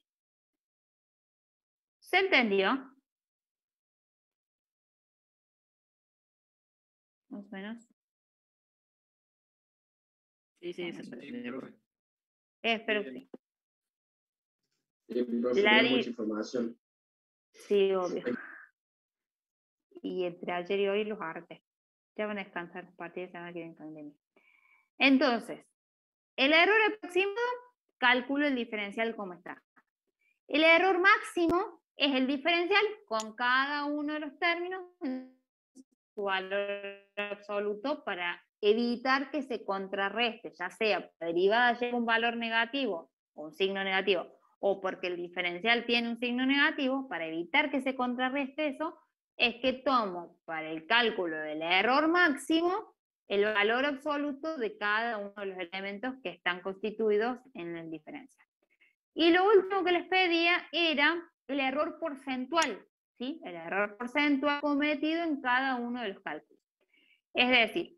¿Se entendió? Más o menos. Sí, se entendió. Espero que sí. Profe, tiene mucha información. Sí, obvio. Y entre ayer y hoy los harté. Ya van a descansar, a partir de semana que viene pandemia. Entonces, el error aproximado, calculo el diferencial como está. El error máximo es el diferencial con cada uno de los términos en su valor absoluto para evitar que se contrarreste, ya sea la derivada lleva un valor negativo o un signo negativo, o porque el diferencial tiene un signo negativo, para evitar que se contrarreste eso, es que tomo para el cálculo del error máximo el valor absoluto de cada uno de los elementos que están constituidos en el diferencial. Y lo último que les pedía era el error porcentual, ¿sí? El error porcentual cometido en cada uno de los cálculos. Es decir,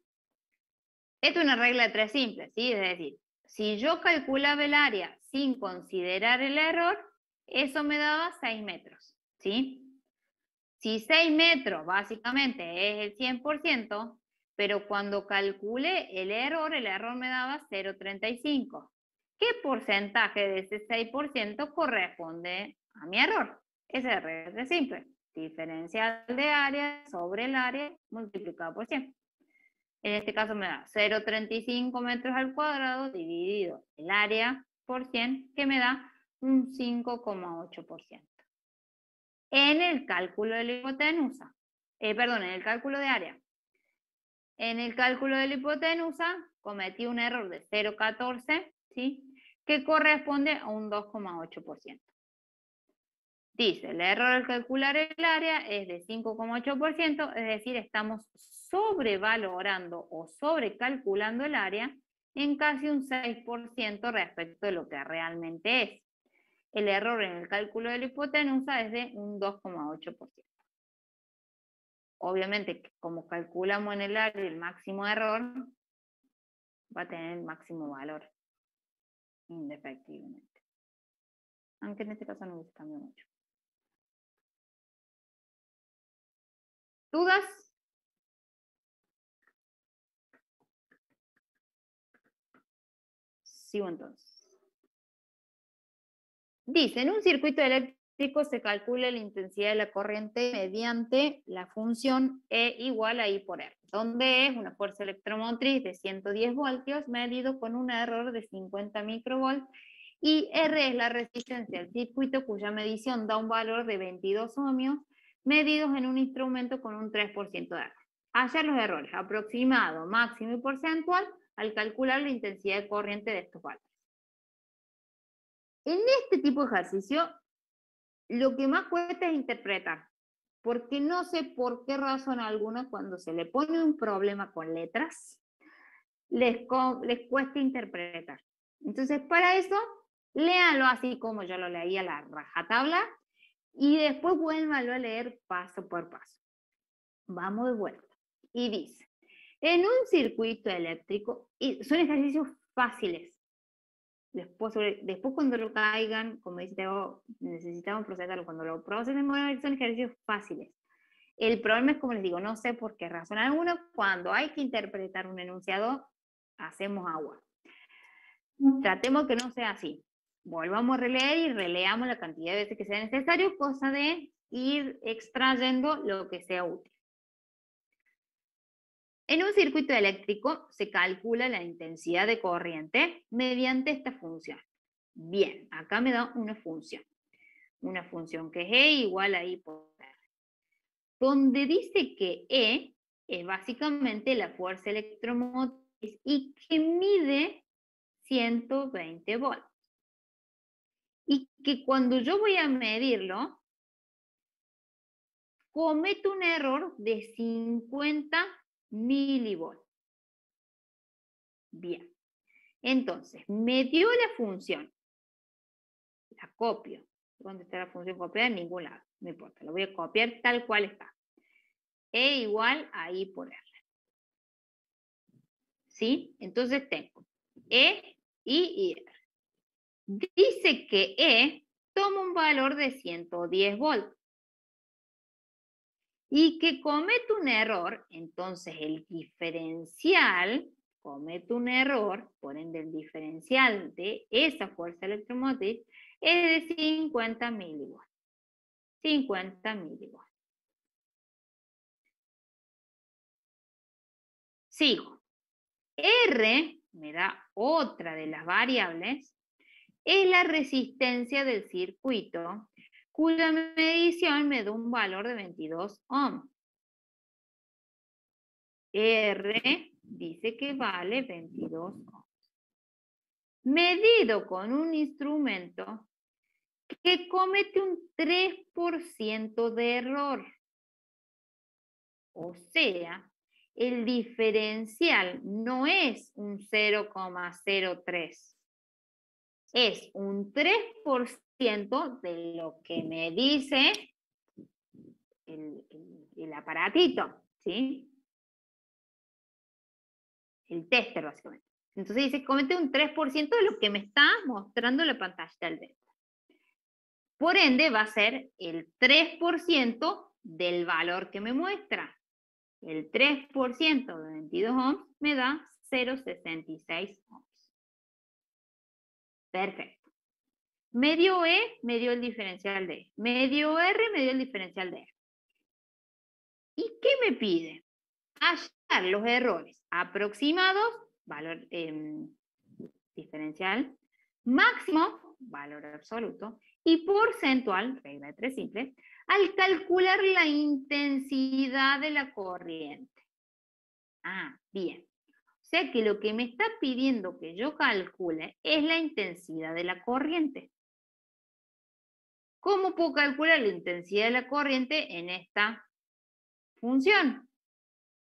esto es una regla de 3 simple, ¿sí? Es decir, si yo calculaba el área sin considerar el error, eso me daba 6 metros, ¿sí? Si 6 metros básicamente es el 100%, pero cuando calculé el error me daba 0,35. ¿Qué porcentaje de ese 6% corresponde a mi error? Esa es regla simple. Diferencial de área sobre el área multiplicado por 100. En este caso me da 0,35 metros al cuadrado dividido el área por 100, que me da un 5,8%. En el cálculo de la hipotenusa, en el cálculo de área. En el cálculo de la hipotenusa cometí un error de 0,14, ¿sí? Que corresponde a un 2,8%. Dice, el error al calcular el área es de 5,8%, es decir, estamos sobrevalorando o sobrecalculando el área en casi un 6% respecto de lo que realmente es. El error en el cálculo de la hipotenusa es de un 2,8%. Obviamente, como calculamos en el área el máximo error, va a tener el máximo valor, indefectiblemente. Aunque en este caso no se cambia mucho. ¿Dudas? Sigo entonces. Dice, en un circuito eléctrico se calcula la intensidad de la corriente mediante la función E igual a I por R, donde es una fuerza electromotriz de 110 voltios medido con un error de 50 microvolts y R es la resistencia del circuito cuya medición da un valor de 22 ohmios medidos en un instrumento con un 3% de error. Hallar los errores aproximado, máximo y porcentual al calcular la intensidad de corriente de estos valores. En este tipo de ejercicio, lo que más cuesta es interpretar, porque no sé por qué razón alguna cuando se le pone un problema con letras, les cuesta interpretar. Entonces, para eso, léanlo así como yo lo leí a la rajatabla y después vuélvanlo a leer paso por paso. Vamos de vuelta. Y dice, en un circuito eléctrico, y son ejercicios fáciles. Después cuando lo caigan, como dice Teo, necesitamos procesarlo. Cuando lo procesen, son ejercicios fáciles. El problema es, como les digo, no sé por qué razón alguna, cuando hay que interpretar un enunciado, hacemos agua. Tratemos que no sea así. Volvamos a releer y releamos la cantidad de veces que sea necesario, cosa de ir extrayendo lo que sea útil. En un circuito eléctrico se calcula la intensidad de corriente mediante esta función. Bien, acá me da una función. Una función que es E igual a I por R. Donde dice que E es básicamente la fuerza electromotriz y que mide 120 volts. Y que cuando yo voy a medirlo, cometo un error de 50 milivolts. Bien. Entonces, me dio la función. La copio. ¿Dónde está la función copiada? En ningún lado. No importa. Lo voy a copiar tal cual está. E igual a I por R. ¿Sí? Entonces tengo E, I y R. Dice que E toma un valor de 110 volts. Y que comete un error, entonces el diferencial comete un error, por ende el diferencial de esa fuerza electromotriz es de 50 milivolts. 50 milivolts. Sigo. R, me da otra de las variables, es la resistencia del circuito, cuya medición me da un valor de 22 ohms. R dice que vale 22 ohms. Medido con un instrumento que comete un 3% de error. O sea, el diferencial no es un 0,03. Es un 3% de lo que me dice el aparatito, ¿sí? El tester, básicamente. Entonces dice, comete un 3% de lo que me está mostrando la pantalla del delta. Por ende, va a ser el 3% del valor que me muestra. El 3% de 22 ohms me da 0,66 ohms. Perfecto. Me dio E, me dio el diferencial de E. Me dio R, me dio el diferencial de R. ¿Y qué me pide? Hallar los errores aproximados, valor diferencial, máximo, valor absoluto, y porcentual, regla de tres simple, al calcular la intensidad de la corriente. Ah, bien. O sea que lo que me está pidiendo que yo calcule es la intensidad de la corriente. ¿Cómo puedo calcular la intensidad de la corriente en esta función?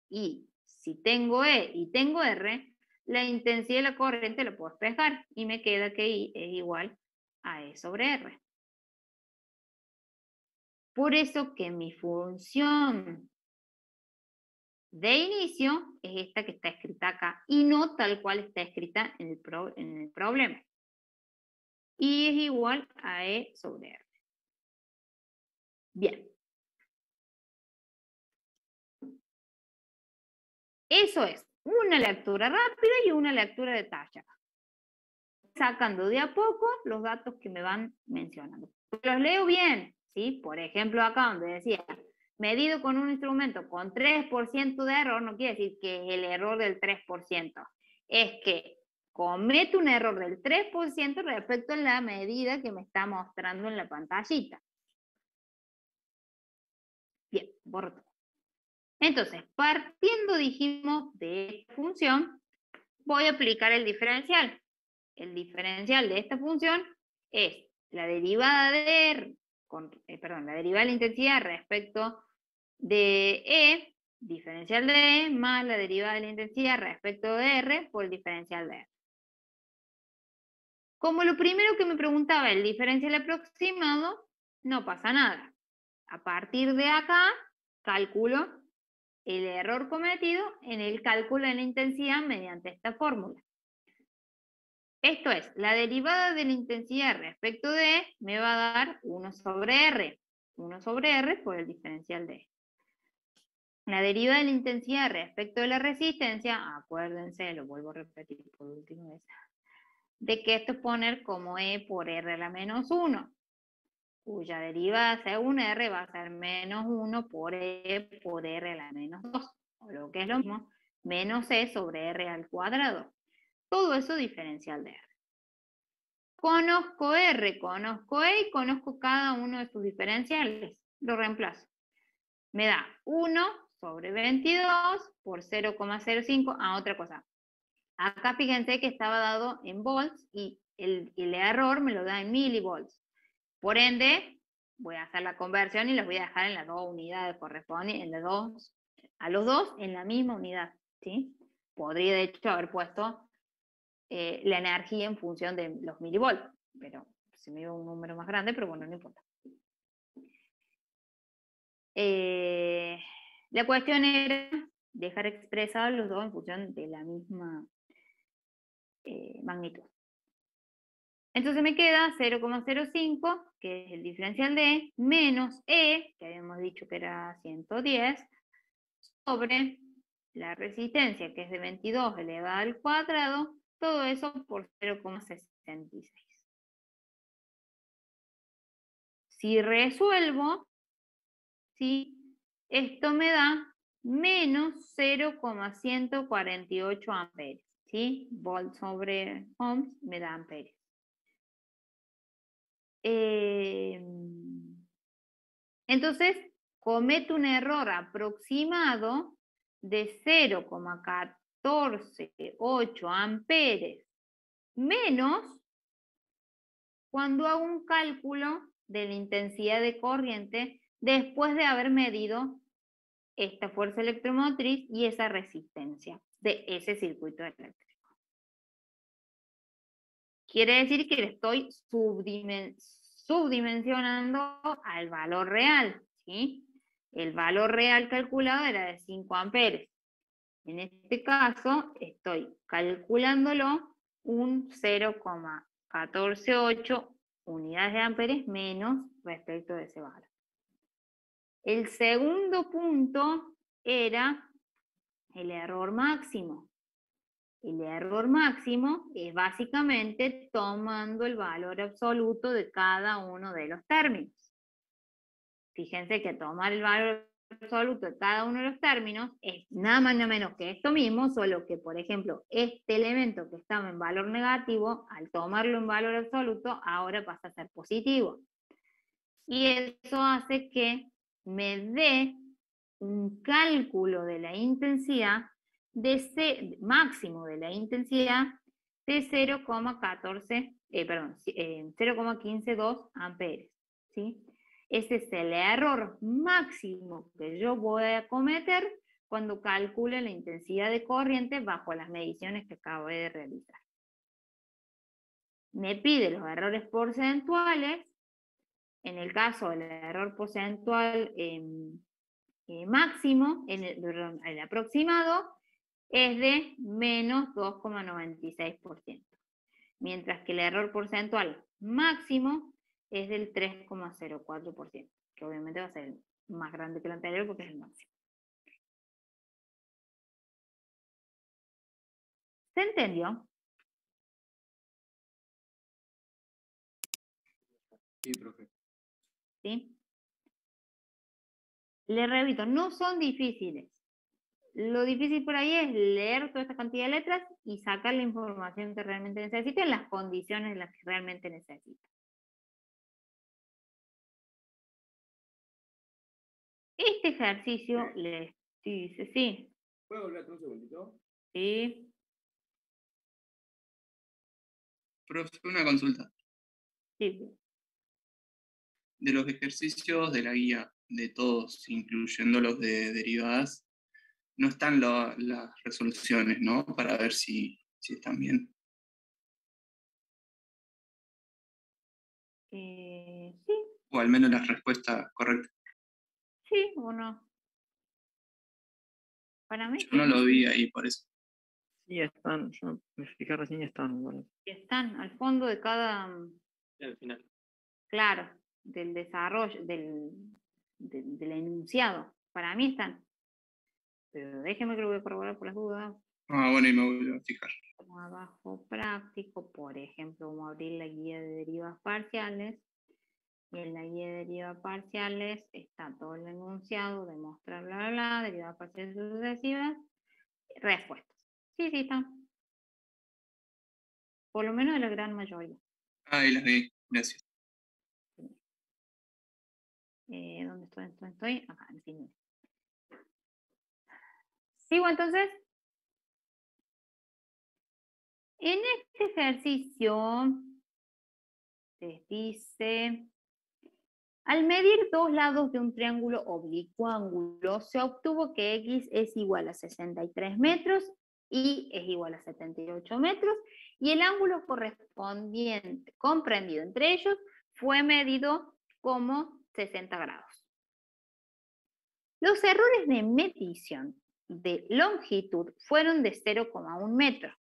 Y si tengo E y tengo R, la intensidad de la corriente la puedo despejar y me queda que I es igual a E sobre R. Por eso que mi función de inicio es esta que está escrita acá y no tal cual está escrita en el problema. Y es igual a E sobre R. Bien. Eso es una lectura rápida y una lectura detallada. Sacando de a poco los datos que me van mencionando. Los leo bien, ¿sí? Por ejemplo, acá donde decía, medido con un instrumento con 3% de error, no quiere decir que es el error del 3%. Es que comete un error del 3% respecto a la medida que me está mostrando en la pantallita. Bien, borro todo. Entonces, partiendo, dijimos, de esta función, voy a aplicar el diferencial. El diferencial de esta función es la derivada de la derivada de la intensidad respecto de E, diferencial de E, más la derivada de la intensidad respecto de R por el diferencial de R. Como lo primero que me preguntaba el diferencial aproximado, no pasa nada. A partir de acá, calculo el error cometido en el cálculo de la intensidad mediante esta fórmula. Esto es, la derivada de la intensidad respecto de E me va a dar 1 sobre R. 1 sobre R por el diferencial de E. La derivada de la intensidad respecto de la resistencia, acuérdense, lo vuelvo a repetir por última vez, de que esto es poner como E por R a la menos 1, cuya derivada según R va a ser menos 1 por E por R a la menos 2, o lo que es lo mismo, menos E sobre R al cuadrado. Todo eso diferencial de R. Conozco R, conozco E y conozco cada uno de sus diferenciales. Lo reemplazo. Me da 1 sobre 22 por 0,05. Otra cosa. Acá fíjense que estaba dado en volts y el error me lo da en milivolts. Por ende, voy a hacer la conversión y los voy a dejar en las dos unidades correspondientes, a los dos en la misma unidad. ¿Sí? Podría de hecho haber puesto la energía en función de los milivolts, pero se me dio un número más grande, pero bueno, no importa. La cuestión era dejar expresados los dos en función de la misma magnitud. Entonces me queda 0,05, que es el diferencial de E, menos E, que habíamos dicho que era 110, sobre la resistencia, que es de 22 elevado al cuadrado, todo eso por 0,66. Si resuelvo, ¿sí? Esto me da menos 0,148 amperes. ¿Sí? Volt sobre ohms me da amperes. Entonces, cometo un error aproximado de 0,148 amperes menos cuando hago un cálculo de la intensidad de corriente después de haber medido esta fuerza electromotriz y esa resistencia de ese circuito eléctrico. Quiere decir que le estoy subdimensionando al valor real, ¿sí? El valor real calculado era de 5 amperes. En este caso, estoy calculándolo un 0,148 unidades de amperes menos respecto de ese valor. El segundo punto era el error máximo. El error máximo es básicamente tomando el valor absoluto de cada uno de los términos. Fíjense que tomar el valor absoluto de cada uno de los términos es nada más nada menos que esto mismo, solo que, por ejemplo, este elemento que estaba en valor negativo, al tomarlo en valor absoluto, ahora pasa a ser positivo. Y eso hace que me dé un cálculo de la intensidad máximo de la intensidad de 0,152 amperes, ¿sí? Ese es el error máximo que yo voy a cometer cuando calcule la intensidad de corriente bajo las mediciones que acabo de realizar. Me pide los errores porcentuales. En el caso del error porcentual máximo, el aproximado, es de menos 2,96%, mientras que el error porcentual máximo es del 3,04%, que obviamente va a ser más grande que el anterior porque es el máximo. ¿Se entendió? Sí, profe. ¿Sí? Le repito, no son difíciles. Lo difícil por ahí es leer toda esta cantidad de letras y sacar la información que realmente necesito en las condiciones en las que realmente necesito. Este ejercicio les dice, sí. ¿Puedo volver un segundito? Sí. Profe, una consulta. Sí. De los ejercicios de la guía, de todos, incluyendo los de derivadas, no están las resoluciones, ¿no? Para ver si están bien. Sí. O al menos la respuesta correcta. Sí o no. Para mí Yo no lo vi ahí, por eso. Sí, están, yo me fijé recién y están, bueno. están al fondo de cada, Al final. claro, del desarrollo, del enunciado. Para mí están. Pero déjeme que lo voy a corroborar por las dudas. Ah, bueno, y me voy a fijar. Como abajo práctico, por ejemplo, vamos a abrir la guía de derivas parciales. Y en la guía de derivas parciales está todo el enunciado, demostrar bla, bla, bla, derivas parciales sucesivas, respuestas. Sí, sí, están. Por lo menos de la gran mayoría. Ah, y las vi, gracias. ¿Dónde estoy? Estoy acá, en fin. ¿Sigo entonces? En este ejercicio les dice, al medir dos lados de un triángulo oblicuo-ángulo, se obtuvo que X es igual a 63 metros, Y es igual a 78 metros, y el ángulo correspondiente, comprendido entre ellos, fue medido como 60 grados. Los errores de medición de longitud fueron de 0,1 metro,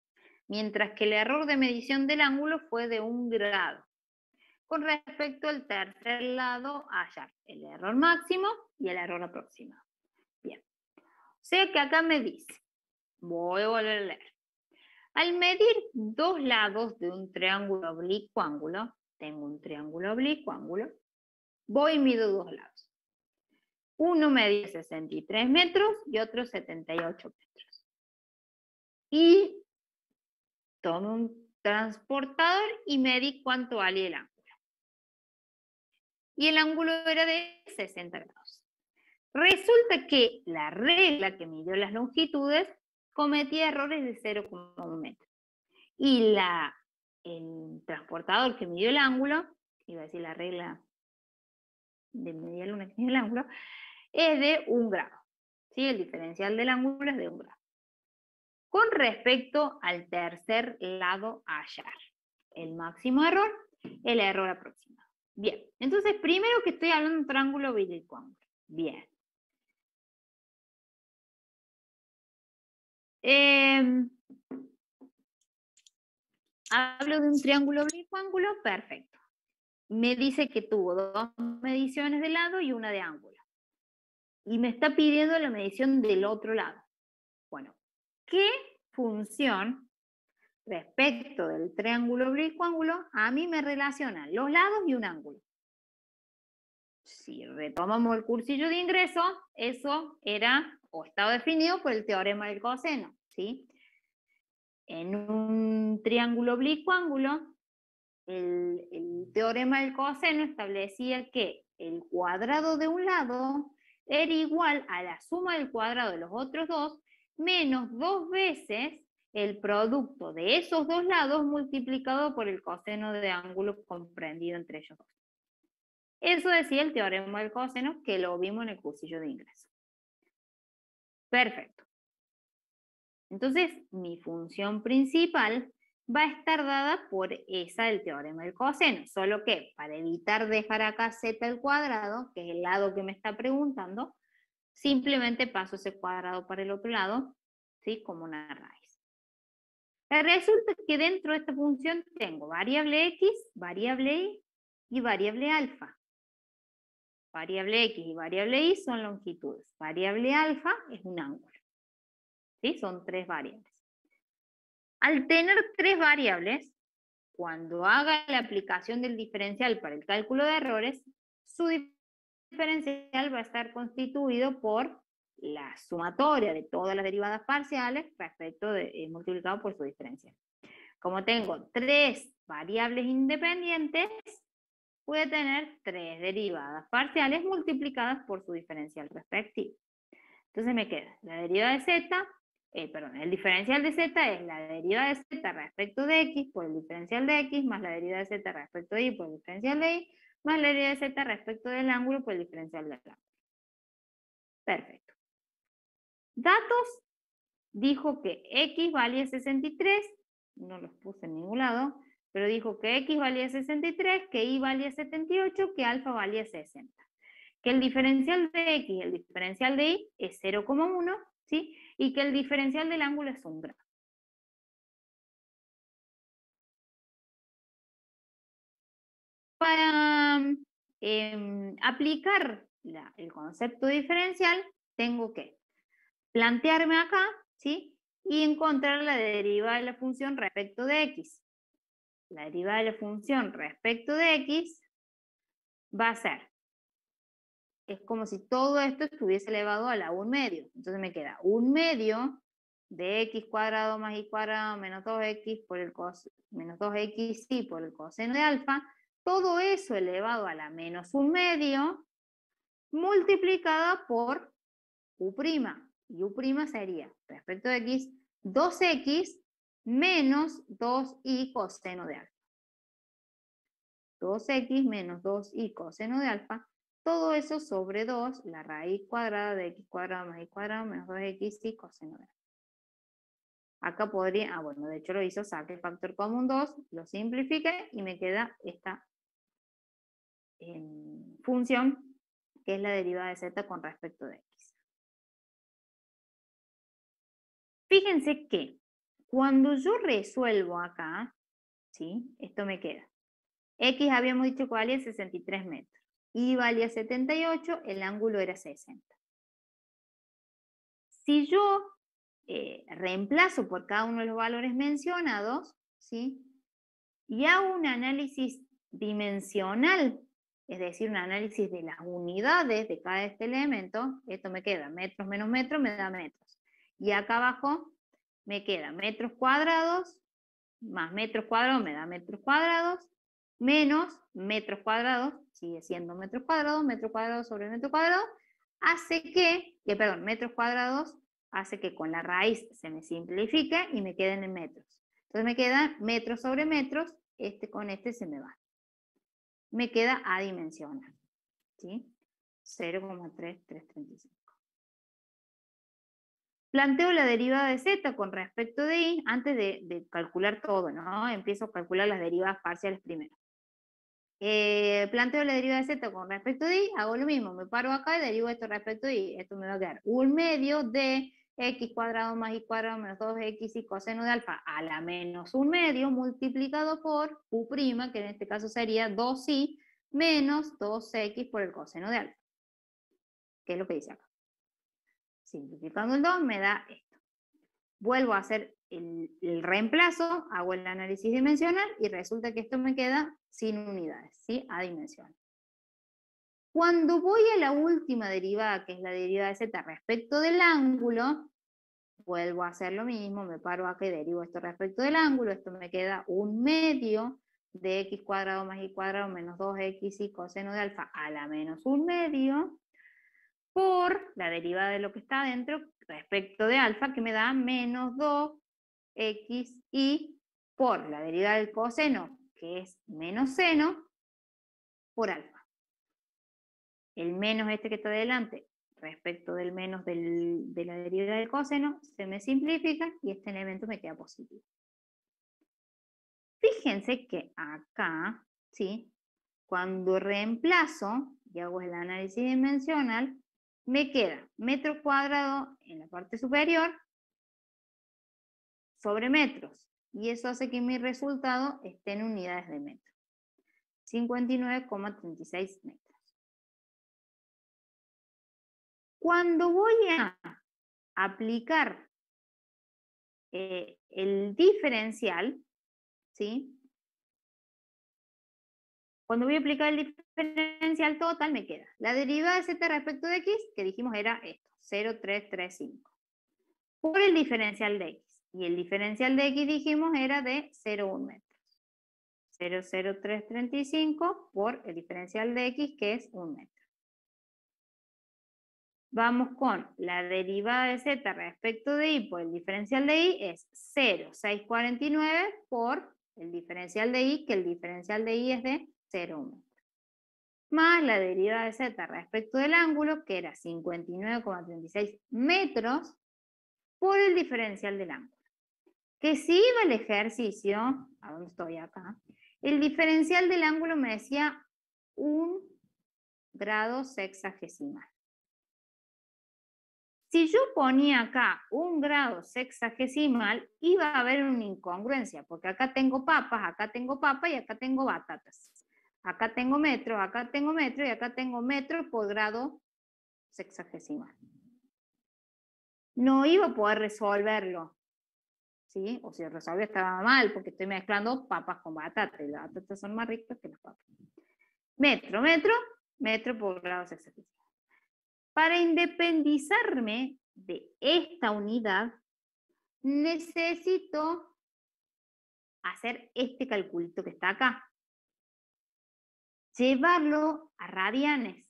mientras que el error de medición del ángulo fue de 1 grado. Con respecto al tercer lado, hallar el error máximo y el error aproximado. Bien. O sea que acá me dice, voy a volver a leer. Al medir dos lados de un triángulo oblicuo-ángulo, tengo un triángulo oblicuo-ángulo, voy y mido dos lados. Uno medía 63 metros y otro 78 metros. Y tomo un transportador y medí cuánto valía el ángulo. Y el ángulo era de 60 grados. Resulta que la regla que midió las longitudes cometía errores de 0,1 metro. Y el transportador que midió el ángulo, iba a decir la regla de media luna que mide el ángulo, es de 1 grado. ¿Sí? El diferencial del ángulo es de 1 grado. Con respecto al tercer lado a hallar, el máximo error, el error aproximado. Bien, entonces primero que estoy hablando de un triángulo oblicuo-ángulo. Bien. Hablo de un triángulo oblicuo-ángulo, perfecto. Me dice que tuvo 2 mediciones de lado y una de ángulo. Y me está pidiendo la medición del otro lado. Bueno, ¿qué función respecto del triángulo oblicuo-ángulo a mí me relaciona los lados y un ángulo? Si retomamos el cursillo de ingreso, eso era o estaba definido por el teorema del coseno, ¿sí? En un triángulo oblicuo-ángulo, el teorema del coseno establecía que el cuadrado de un lado era igual a la suma del cuadrado de los otros dos menos 2 veces el producto de esos dos lados multiplicado por el coseno de ángulo comprendido entre ellos dos. Eso decía el teorema del coseno, que lo vimos en el cursillo de ingreso. Perfecto. Entonces, mi función principal va a estar dada por esa del teorema del coseno, solo que para evitar dejar acá z al cuadrado, que es el lado que me está preguntando, simplemente paso ese cuadrado para el otro lado, ¿sí? Como una raíz. Resulta que dentro de esta función tengo variable x, variable y y variable alfa. Variable x y variable y son longitudes. Variable alfa es un ángulo. ¿Sí? Son 3 variables. Al tener 3 variables, cuando haga la aplicación del diferencial para el cálculo de errores, su diferencial va a estar constituido por la sumatoria de todas las derivadas parciales respecto de multiplicado por su diferencial. Como tengo 3 variables independientes, voy a tener 3 derivadas parciales multiplicadas por su diferencial respectivo. Entonces me queda la derivada de z, el diferencial de z es la derivada de z respecto de x por el diferencial de x, más la derivada de z respecto de y por el diferencial de y, más la derivada de z respecto del ángulo por el diferencial del ángulo. Perfecto. Datos, dijo que x valía 63, no los puse en ningún lado, pero dijo que x valía 63, que y valía 78, que alfa valía 60. Que el diferencial de x y el diferencial de y es 0,1, ¿sí? Y que el diferencial del ángulo es 1 grado. Para aplicar el concepto diferencial, tengo que plantearme acá, ¿sí? Y encontrar la derivada de la función respecto de x. La derivada de la función respecto de x va a ser, es como si todo esto estuviese elevado a la 1 medio. Entonces me queda 1 medio de x cuadrado más y cuadrado menos 2x por el menos 2xy por el coseno de alfa. Todo eso elevado a la menos 1 medio multiplicada por u'. Y u' sería, respecto de x, 2x menos 2y coseno de alfa. 2x menos 2y coseno de alfa, todo eso sobre 2, la raíz cuadrada de x cuadrado más y cuadrado menos 2xy coseno de alfa. Acá podría, bueno, de hecho lo hizo, saque el factor común 2, lo simplifique y me queda esta función, que es la derivada de z con respecto de x. Fíjense que cuando yo resuelvo acá, ¿sí? Esto me queda. X habíamos dicho que valía 63 metros. Y valía 78, el ángulo era 60. Si yo reemplazo por cada uno de los valores mencionados, ¿sí? Y hago un análisis dimensional, es decir, un análisis de las unidades de cada este elemento, esto me queda metros menos metros, me da metros. Y acá abajo me queda metros cuadrados, más metros cuadrados me da metros cuadrados, menos metros cuadrados, sigue siendo metro cuadrado sobre metro cuadrado, hace metros cuadrados hace que con la raíz se me simplifique y me queden en metros. Entonces me quedan metros sobre metros, con este se me va. Me queda adimensional, ¿sí? 0,3335. Planteo la derivada de z con respecto de y antes de calcular todo, ¿no? Empiezo a calcular las derivadas parciales primero. Planteo la derivada de z con respecto de y, hago lo mismo, me paro acá y derivo esto respecto de y. Esto me va a quedar 1 medio de x cuadrado más y cuadrado menos 2x y coseno de alfa a la menos 1/2 multiplicado por u', que en este caso sería 2y menos 2x por el coseno de alfa. ¿Qué es lo que dice acá? Simplificando el 2 me da esto. Vuelvo a hacer el reemplazo, hago el análisis dimensional y resulta que esto me queda sin unidades, ¿sí? Adimensional. Cuando voy a la última derivada, que es la derivada de z respecto del ángulo, vuelvo a hacer lo mismo, me paro acá y derivo esto respecto del ángulo, esto me queda 1/2 de x cuadrado más y cuadrado menos 2x y coseno de alfa a la menos 1/2 por la derivada de lo que está adentro respecto de alfa, que me da menos 2x y por la derivada del coseno, que es menos seno, por alfa. El menos este que está delante respecto del menos de la derivada del coseno se me simplifica y este elemento me queda positivo. Fíjense que acá, ¿sí? Cuando reemplazo y hago el análisis dimensional, me queda metro cuadrado en la parte superior sobre metros. Y eso hace que mi resultado esté en unidades de metro. 59,36 metros. Cuando voy a aplicar el diferencial, ¿sí? Cuando voy a aplicar el diferencial total me queda la derivada de z respecto de x, que dijimos era esto, 0,335, por el diferencial de x. Y el diferencial de x dijimos era de 0,1 metros. 0,0335 por el diferencial de x, que es 1 metro. Vamos con la derivada de z respecto de y por el diferencial de y es 0,649 por el diferencial de y, que el diferencial de y es de 0,1 metro. Más la derivada de z respecto del ángulo, que era 59,36 metros, por el diferencial del ángulo. Que si iba el ejercicio, ¿a dónde estoy acá? El diferencial del ángulo me decía 1 grado sexagesimal. Si yo ponía acá 1 grado sexagesimal, iba a haber una incongruencia, porque acá tengo papas y acá tengo batatas. Acá tengo metro y acá tengo metro por grado sexagesimal. No iba a poder resolverlo, ¿sí? O si resolvía estaba mal, porque estoy mezclando papas con batatas, y las batatas son más ricas que las papas. Metro por grado sexagesimal. Para independizarme de esta unidad, necesito hacer este calculito que está acá. Llevarlo a radianes.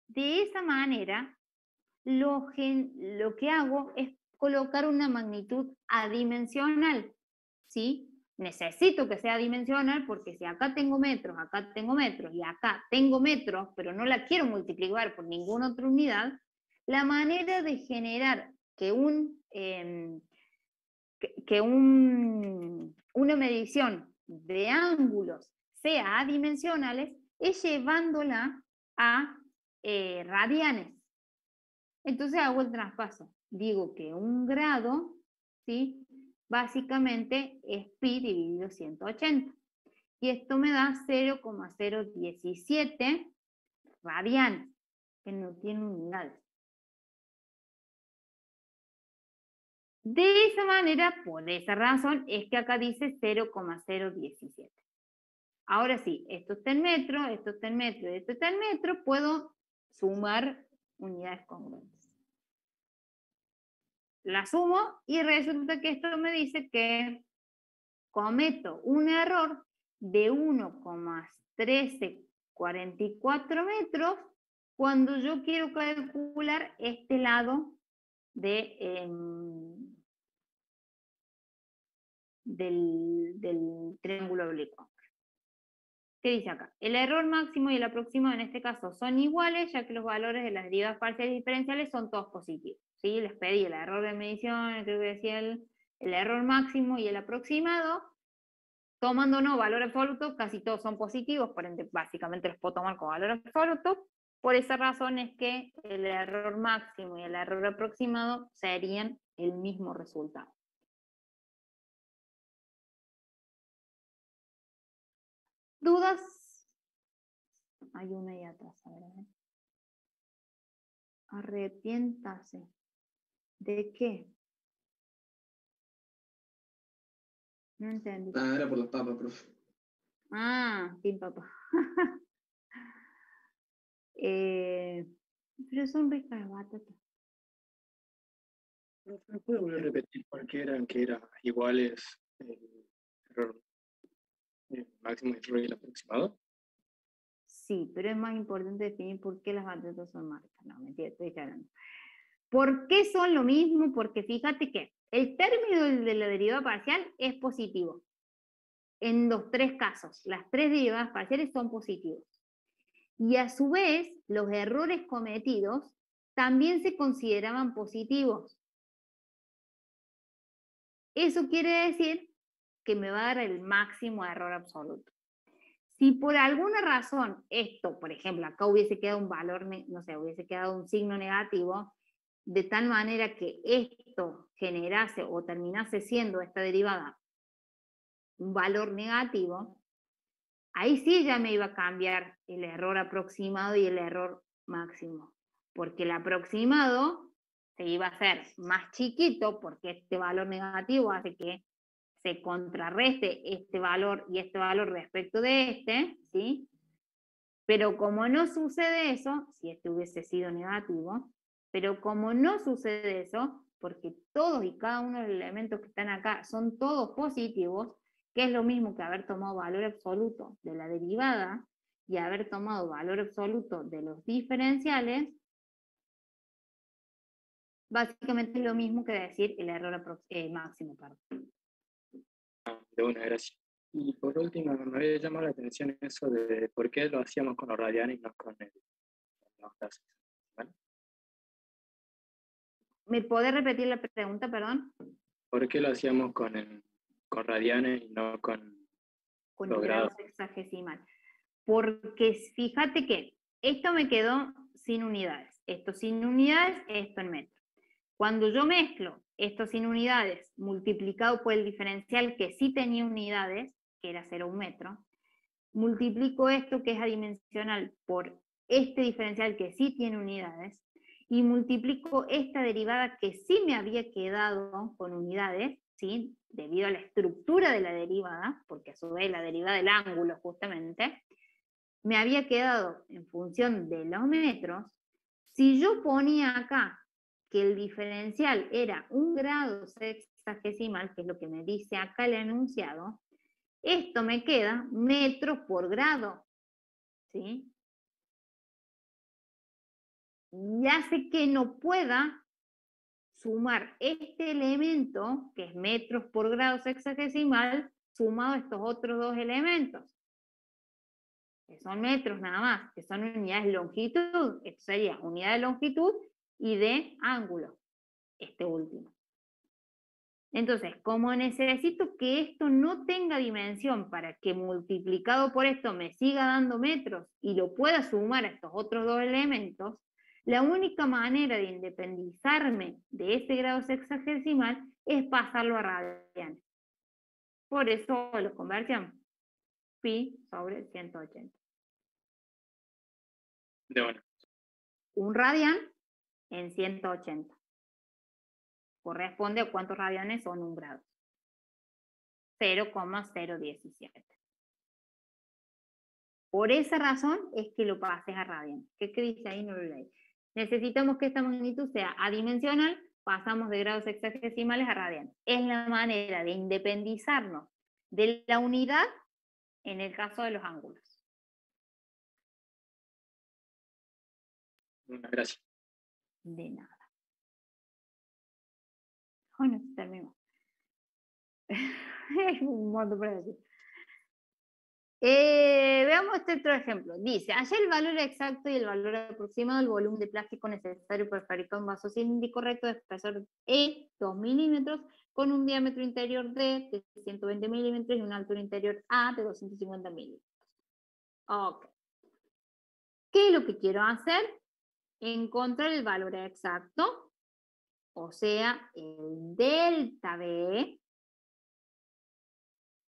De esa manera, lo que hago es colocar una magnitud adimensional, ¿sí? Necesito que sea adimensional porque si acá tengo metros y acá tengo metros, pero no la quiero multiplicar por ninguna otra unidad, la manera de generar que una medición de ángulos sea adimensionales es llevándola a radianes. Entonces hago el traspaso. Digo que 1 grado, ¿sí? Básicamente es pi dividido 180. Y esto me da 0,017 radianes, que no tiene unidades. De esa manera, por esa razón, es que acá dice 0,017. Ahora sí, esto está en metro, esto está en metro y esto está en metro, puedo sumar unidades congruentes. La sumo y resulta que esto me dice que cometo un error de 1,1344 metros cuando yo quiero calcular este lado del triángulo oblicuo. ¿Qué dice acá? El error máximo y el aproximado en este caso son iguales, ya que los valores de las derivadas parciales diferenciales son todos positivos. ¿Sí? Les pedí el error de medición, creo que decía el error máximo y el aproximado. Tomando no valor absoluto, casi todos son positivos, por ende básicamente los puedo tomar como valor absoluto. Por esa razón es que el error máximo y el error aproximado serían el mismo resultado. ¿Dudas? Hay una ahí atrás, a ver. Arrepiéntase. ¿De qué? No entendí. Ah, era por las papas, profe. Ah, sí, papá. Pero son ricas las batatas. ¿Me puede volver a repetir por qué eran que eran iguales el error máximo y el error y el aproximado? Sí, pero es más importante definir por qué las batatas son marcas. No, mentira, estoy hablando. ¿Por qué son lo mismo? Porque fíjate que el término de la derivada parcial es positivo. En los tres casos, las tres derivadas parciales son positivos. Y a su vez, los errores cometidos también se consideraban positivos. Eso quiere decir que me va a dar el máximo error absoluto. Si por alguna razón esto, por ejemplo, acá hubiese quedado un valor, no sé, hubiese quedado un signo negativo, de tal manera que esto generase o terminase siendo esta derivada un valor negativo, ahí sí ya me iba a cambiar el error aproximado y el error máximo, porque el aproximado se iba a hacer más chiquito porque este valor negativo hace que se contrarreste este valor y este valor respecto de este, ¿sí? Pero como no sucede eso, si este hubiese sido negativo, pero como no sucede eso, porque todos y cada uno de los elementos que están acá son todos positivos, que es lo mismo que haber tomado valor absoluto de la derivada y haber tomado valor absoluto de los diferenciales, básicamente es lo mismo que decir el error máximo. Perdón. De una, gracias. Y por último, me había llamado la atención eso de por qué lo hacíamos con los radianes y no con los grados. ¿Vale? ¿Me podés repetir la pregunta, perdón? ¿Por qué lo hacíamos con radianes y no con Con los el grado grados? sexagesimal. Porque fíjate que esto me quedó sin unidades. Esto sin unidades, esto en metros. Cuando yo mezclo esto sin unidades multiplicado por el diferencial que sí tenía unidades, que era 0,1 metro, multiplico esto que es adimensional por este diferencial que sí tiene unidades, y multiplico esta derivada que sí me había quedado con unidades, ¿sí? Debido a la estructura de la derivada, porque a su vez la derivada del ángulo justamente, me había quedado en función de los metros. Si yo ponía acá que el diferencial era 1 grado sexagesimal, que es lo que me dice acá el enunciado, esto me queda metros por grado, ¿sí? Y hace que no pueda sumar este elemento, que es metros por grado sexagesimal, sumado a estos otros dos elementos, que son metros nada más, que son unidades de longitud. Esto sería unidad de longitud y de ángulo, este último. Entonces, como necesito que esto no tenga dimensión para que multiplicado por esto me siga dando metros y lo pueda sumar a estos otros dos elementos, la única manera de independizarme de ese grado sexagesimal es pasarlo a radianes. Por eso lo conversión pi sobre 180. De una. Un radian en 180. Corresponde a cuántos radianes son 1 grado. 0,017. Por esa razón es que lo pases a radian. ¿Qué dice ahí? No lo leí. Necesitamos que esta magnitud sea adimensional, pasamos de grados sexagesimales a radian. Es la manera de independizarnos de la unidad en el caso de los ángulos. Gracias. De nada. Bueno, terminó. Es un montón para decir. Veamos este otro ejemplo. Dice, halla el valor exacto y el valor aproximado del volumen de plástico necesario para fabricar un vaso cilíndrico recto de espesor E, 2 milímetros, con un diámetro interior D de 120 milímetros y una altura interior A de 250 milímetros. Ok. ¿Qué es lo que quiero hacer? Encontrar el valor exacto, o sea, el delta B,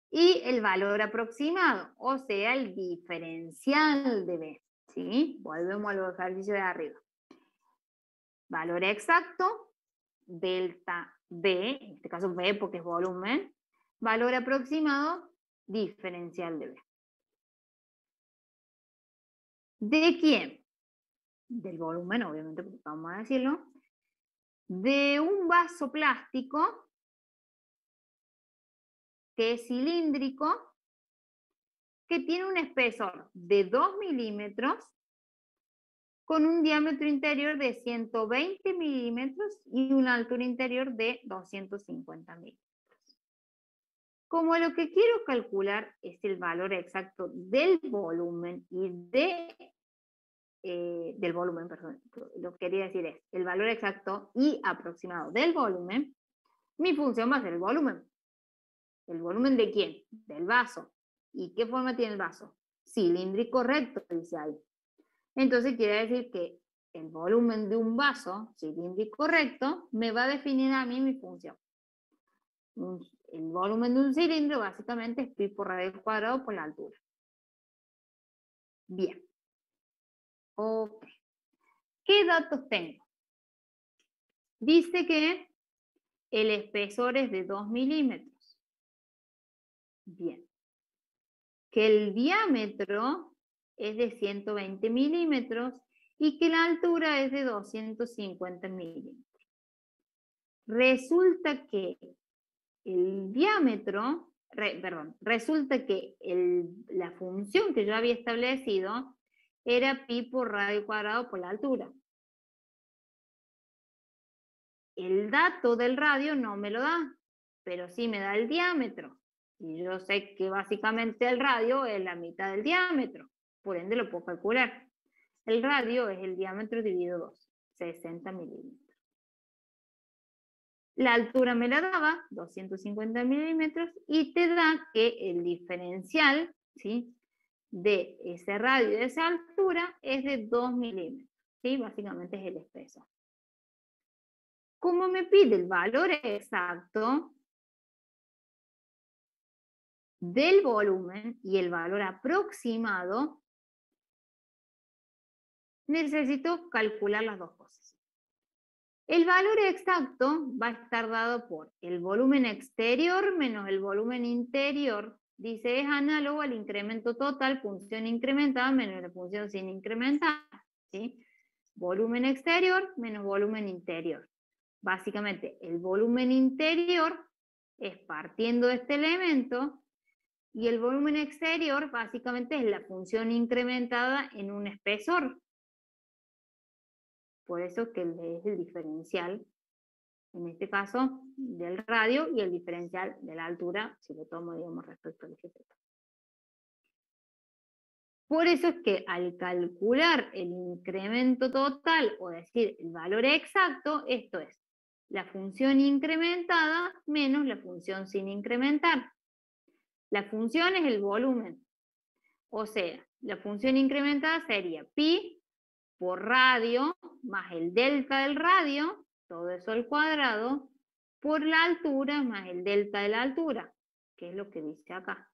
y el valor aproximado, o sea, el diferencial de B. ¿Sí? Volvemos a los ejercicios de arriba. Valor exacto, delta B, en este caso B porque es volumen. Valor aproximado, diferencial de B. ¿De quién? Del volumen, obviamente, porque vamos a decirlo. De un vaso plástico que es cilíndrico, que tiene un espesor de 2 milímetros con un diámetro interior de 120 milímetros y una altura interior de 250 milímetros. Como lo que quiero calcular es el valor exacto del volumen y del volumen, perdón, lo que quería decir es el valor exacto y aproximado del volumen, mi función va a ser el volumen. ¿El volumen de quién? Del vaso. ¿Y qué forma tiene el vaso? Cilíndrico recto, dice ahí. Entonces quiere decir que el volumen de un vaso cilíndrico recto me va a definir a mí mi función. El volumen de un cilindro básicamente es pi por radio al cuadrado por la altura. Bien. Ok. ¿Qué datos tengo? Dice que el espesor es de 2 milímetros. Bien. Que el diámetro es de 120 milímetros y que la altura es de 250 milímetros. Resulta que el diámetro, resulta que la función que yo había establecido era pi por radio cuadrado por la altura. El dato del radio no me lo da, pero sí me da el diámetro. Y yo sé que básicamente el radio es la mitad del diámetro, por ende lo puedo calcular. El radio es el diámetro dividido 2, 60 milímetros. La altura me la daba, 250 milímetros, y te da que el diferencial, ¿sí?, de ese radio y de esa altura es de 2 milímetros. ¿Sí? Básicamente es el espesor. Como me pide el valor exacto del volumen y el valor aproximado, necesito calcular las dos cosas. El valor exacto va a estar dado por el volumen exterior menos el volumen interior. Dice, es análogo al incremento total, función incrementada menos la función sin incrementar. ¿Sí? Volumen exterior menos volumen interior. Básicamente, el volumen interior es partiendo de este elemento y el volumen exterior básicamente es la función incrementada en un espesor. Por eso es que es el diferencial, en este caso, del radio y el diferencial de la altura, si lo tomo, digamos, respecto al eje teta. Por eso es que al calcular el incremento total, o decir, el valor exacto, esto es la función incrementada menos la función sin incrementar. La función es el volumen. O sea, la función incrementada sería pi por radio más el delta del radio, todo eso al cuadrado, por la altura más el delta de la altura, que es lo que dice acá.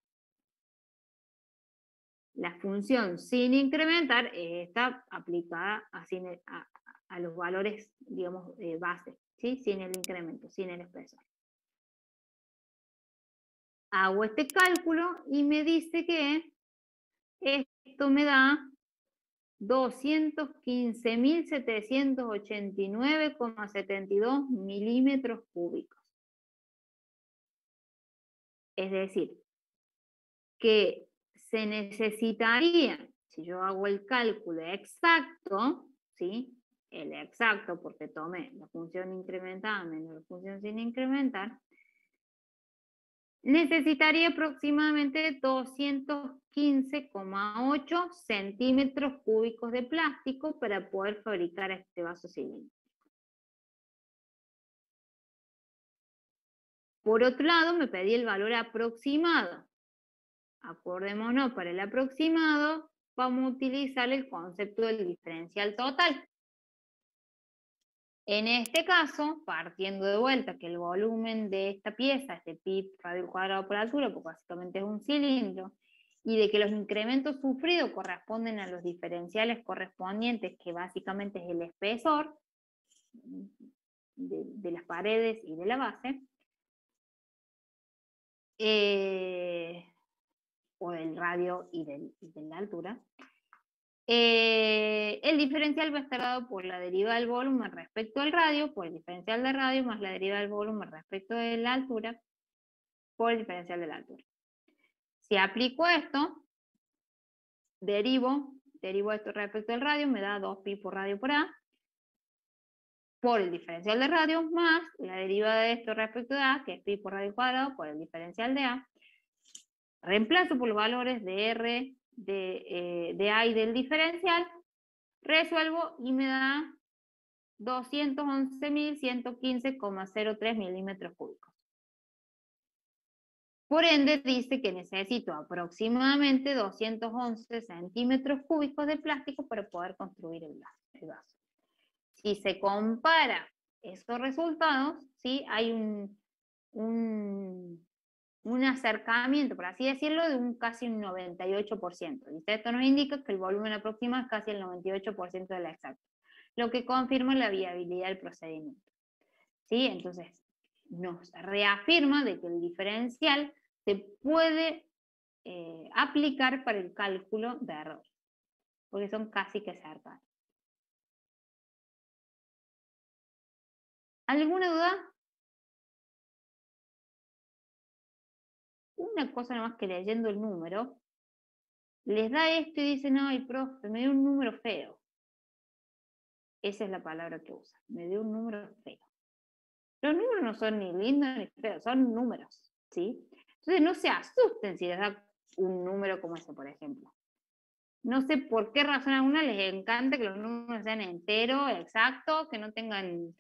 La función sin incrementar está aplicada a los valores, digamos, base, ¿sí? Sin el incremento, sin el espesor. Hago este cálculo y me dice que esto me da 215.789,72 milímetros cúbicos. Es decir, que se necesitaría, si yo hago el cálculo exacto, ¿sí?, el exacto porque tomé la función incrementada menos la función sin incrementar, necesitaría aproximadamente 215,8 centímetros cúbicos de plástico para poder fabricar este vaso cilíndrico. Por otro lado, me pedí el valor aproximado. Acordémonos, para el aproximado, vamos a utilizar el concepto del diferencial total. En este caso, partiendo de vuelta que el volumen de esta pieza es de pi radio al cuadrado por altura, porque básicamente es un cilindro, y de que los incrementos sufridos corresponden a los diferenciales correspondientes, que básicamente es el espesor de las paredes y de la base, o del radio y de la altura, el diferencial va a estar dado por la derivada del volumen respecto al radio, por el diferencial de radio, más la derivada del volumen respecto de la altura, por el diferencial de la altura. Si aplico esto, derivo esto respecto al radio, me da 2pi por radio por A, por el diferencial de radio, más la derivada de esto respecto de A, que es pi por radio cuadrado, por el diferencial de A. Reemplazo por los valores de R, de A y del diferencial, resuelvo y me da 211.115,03 milímetros cúbicos. Por ende, dice que necesito aproximadamente 211 centímetros cúbicos de plástico para poder construir el vaso. Si se compara esos resultados, ¿sí? Hay un acercamiento, por así decirlo, de casi un 98%. ¿Viste? Esto nos indica que el volumen aproximado es casi el 98% de la exacta, lo que confirma la viabilidad del procedimiento. ¿Sí? Entonces, nos reafirma de que el diferencial se puede aplicar para el cálculo de error, porque son casi que cercanos. ¿Alguna duda? Una cosa nomás, que leyendo el número, les da esto y dicen, ay, profe, me dio un número feo. Esa es la palabra que usa, me dio un número feo. Los números no son ni lindos ni feos, son números, ¿sí? Entonces no se asusten si les da un número como ese, por ejemplo. No sé por qué razón a alguna les encanta que los números sean enteros, exactos, que no tengan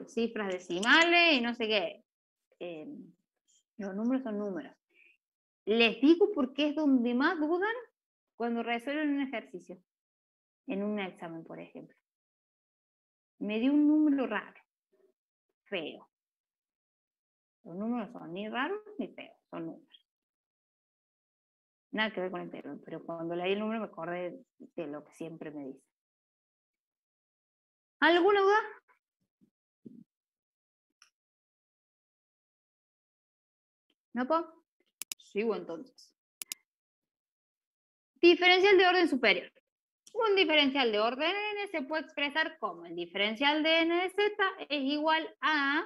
cifras decimales y no sé qué. Los números son números. Les digo por qué es donde más dudan cuando resuelven un ejercicio, en un examen, por ejemplo. Me dio un número raro, feo. Los números son ni raros ni feos, son números. Nada que ver con el pelo, pero cuando leí el número me acordé de lo que siempre me dice. ¿Alguna duda? ¿No puedo? Sigo entonces. Diferencial de orden superior. Un diferencial de orden n se puede expresar como el diferencial de n de z es igual a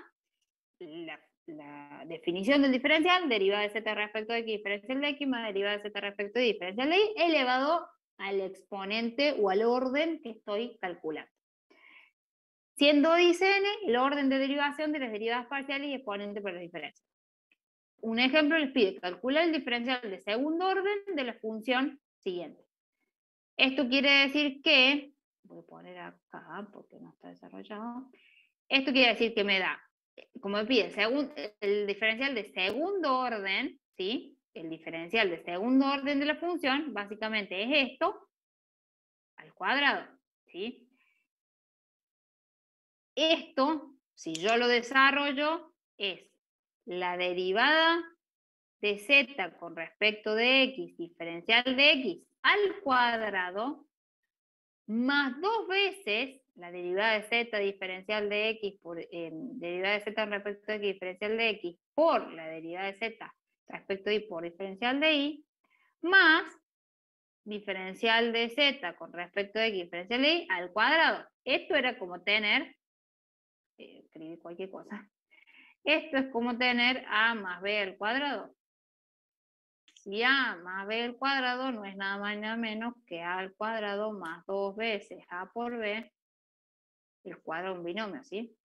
la definición del diferencial, derivada de z respecto de x, diferencial de x, más derivada de z respecto de diferencial de y, elevado al exponente o al orden que estoy calculando. Siendo dice n el orden de derivación de las derivadas parciales y exponente por las diferencias. Un ejemplo les pide calcular el diferencial de segundo orden de la función siguiente. Esto quiere decir que, voy a poner acá porque no está desarrollado, esto quiere decir que me da, como me pide, el diferencial de segundo orden, ¿sí? El diferencial de segundo orden de la función, básicamente es esto, al cuadrado, ¿sí? Esto, si yo lo desarrollo, es la derivada de z con respecto de x, diferencial de x al cuadrado, más 2 veces la derivada de z diferencial de x por derivada de z con respecto de x diferencial de x por la derivada de z respecto de y por diferencial de y, más diferencial de z con respecto de x diferencial de y al cuadrado. Esto era como tener, escribí cualquier cosa, esto es como tener a más b al cuadrado. Si a más b al cuadrado no es nada más ni nada menos que a al cuadrado más 2 veces a por b, el cuadrado de un binomio, ¿sí?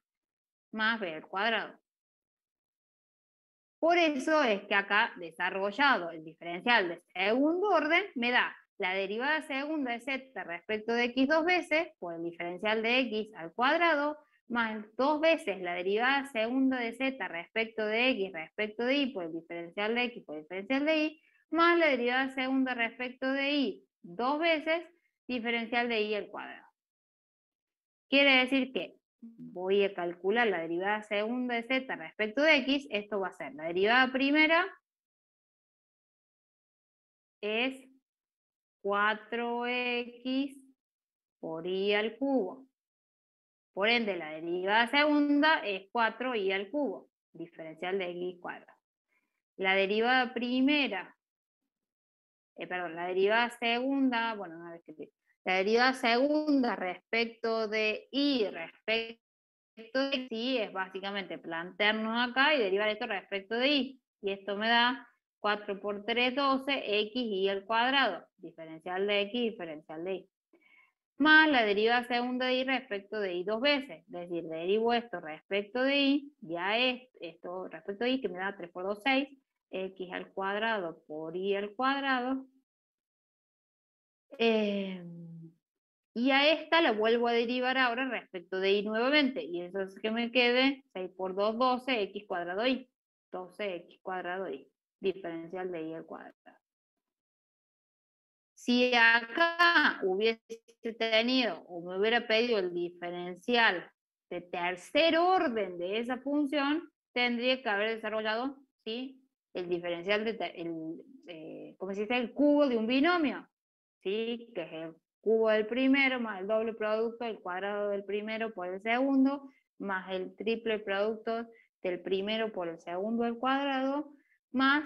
Más b al cuadrado. Por eso es que acá, desarrollado el diferencial de segundo orden, me da la derivada segunda de z respecto de x 2 veces, por el diferencial de x al cuadrado, más 2 veces la derivada segunda de z respecto de x respecto de y, por el diferencial de x por el diferencial de y, más la derivada segunda respecto de y 2 veces diferencial de y al cuadrado. Quiere decir que voy a calcular la derivada segunda de z respecto de x. Esto va a ser la derivada primera es 4x por y al cubo. Por ende, la derivada segunda es 4y al cubo, diferencial de x cuadrado. La derivada primera, la derivada segunda, bueno, una vez que la derivada segunda respecto de y respecto de y es básicamente plantearnos acá y derivar esto respecto de y. Y esto me da 4 por 3, 12, x y al cuadrado, diferencial de x, diferencial de y. Más la derivada segunda de y respecto de y 2 veces. Es decir, derivo esto respecto de y, ya esto respecto de y, que me da 3 por 2, 6, x al cuadrado por y al cuadrado. Y a esta la vuelvo a derivar ahora respecto de y nuevamente. Y eso es que me quede 6 por 2, 12, x cuadrado y. 12x cuadrado y. Diferencial de y al cuadrado. Si acá hubiese tenido o me hubiera pedido el diferencial de tercer orden de esa función, tendría que haber desarrollado, ¿sí?, el diferencial ¿cómo se dice? El cubo de un binomio, ¿sí?, que es el cubo del primero más el doble producto del cuadrado del primero por el segundo, más el triple producto del primero por el segundo al cuadrado, más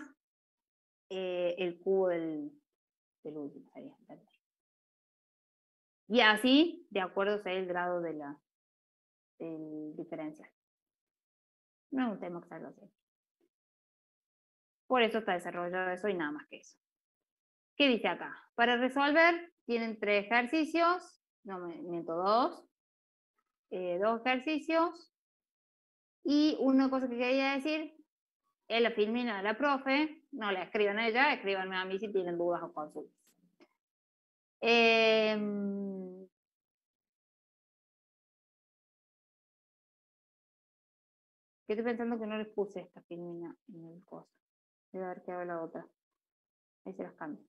el cubo del último. Y así, de acuerdo a el grado del diferencial. No es un tema exacto así. Por eso está desarrollado eso y nada más que eso. ¿Qué dice acá? Para resolver, tienen 3 ejercicios, no, miento, 2. 2 ejercicios. Y una cosa que quería decir, es la filmina de la profe, no la escriban a ella, escríbanme a mí si tienen dudas o consultas. Que estoy pensando que no les puse esta filmina en el coso. Debe haber quedado la otra. Ahí se las cambio.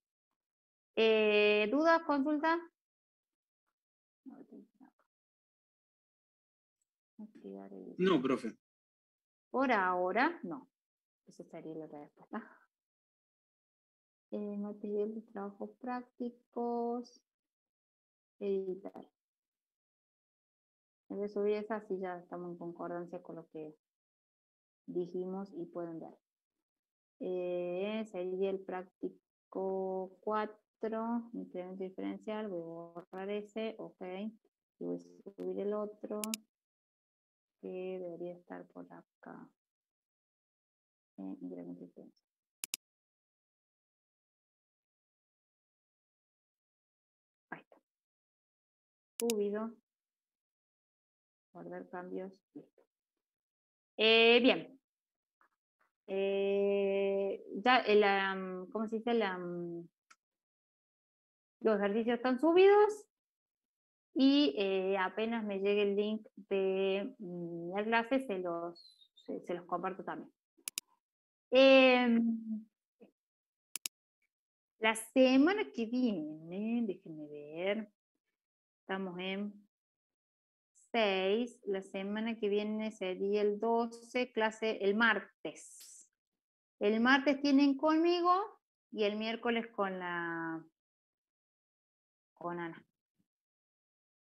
¿Dudas? ¿Consultas? No, profe. Por ahora, no. Esa sería la respuesta. Material de trabajos prácticos. Editar. En vez de subir esa, así ya estamos en concordancia con lo que dijimos y pueden ver. Sería el práctico 4, incremento diferencial, voy a borrar ese, ok, y voy a subir el otro, que debería estar por acá. Incremento diferencial. Ahí está. Subido. Guardar cambios, listo. Bien. Ya ¿cómo se dice? Los ejercicios están subidos y apenas me llegue el link de la clase se los comparto también. La semana que viene, déjenme ver, estamos en 6, la semana que viene sería el 12, clase el martes. El martes tienen conmigo y el miércoles con Ana.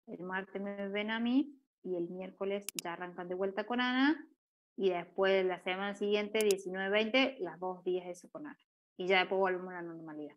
El martes me ven a mí y el miércoles ya arrancan de vuelta con Ana y después la semana siguiente, 19-20, las 2 días eso con Ana. Y ya después volvemos a la normalidad.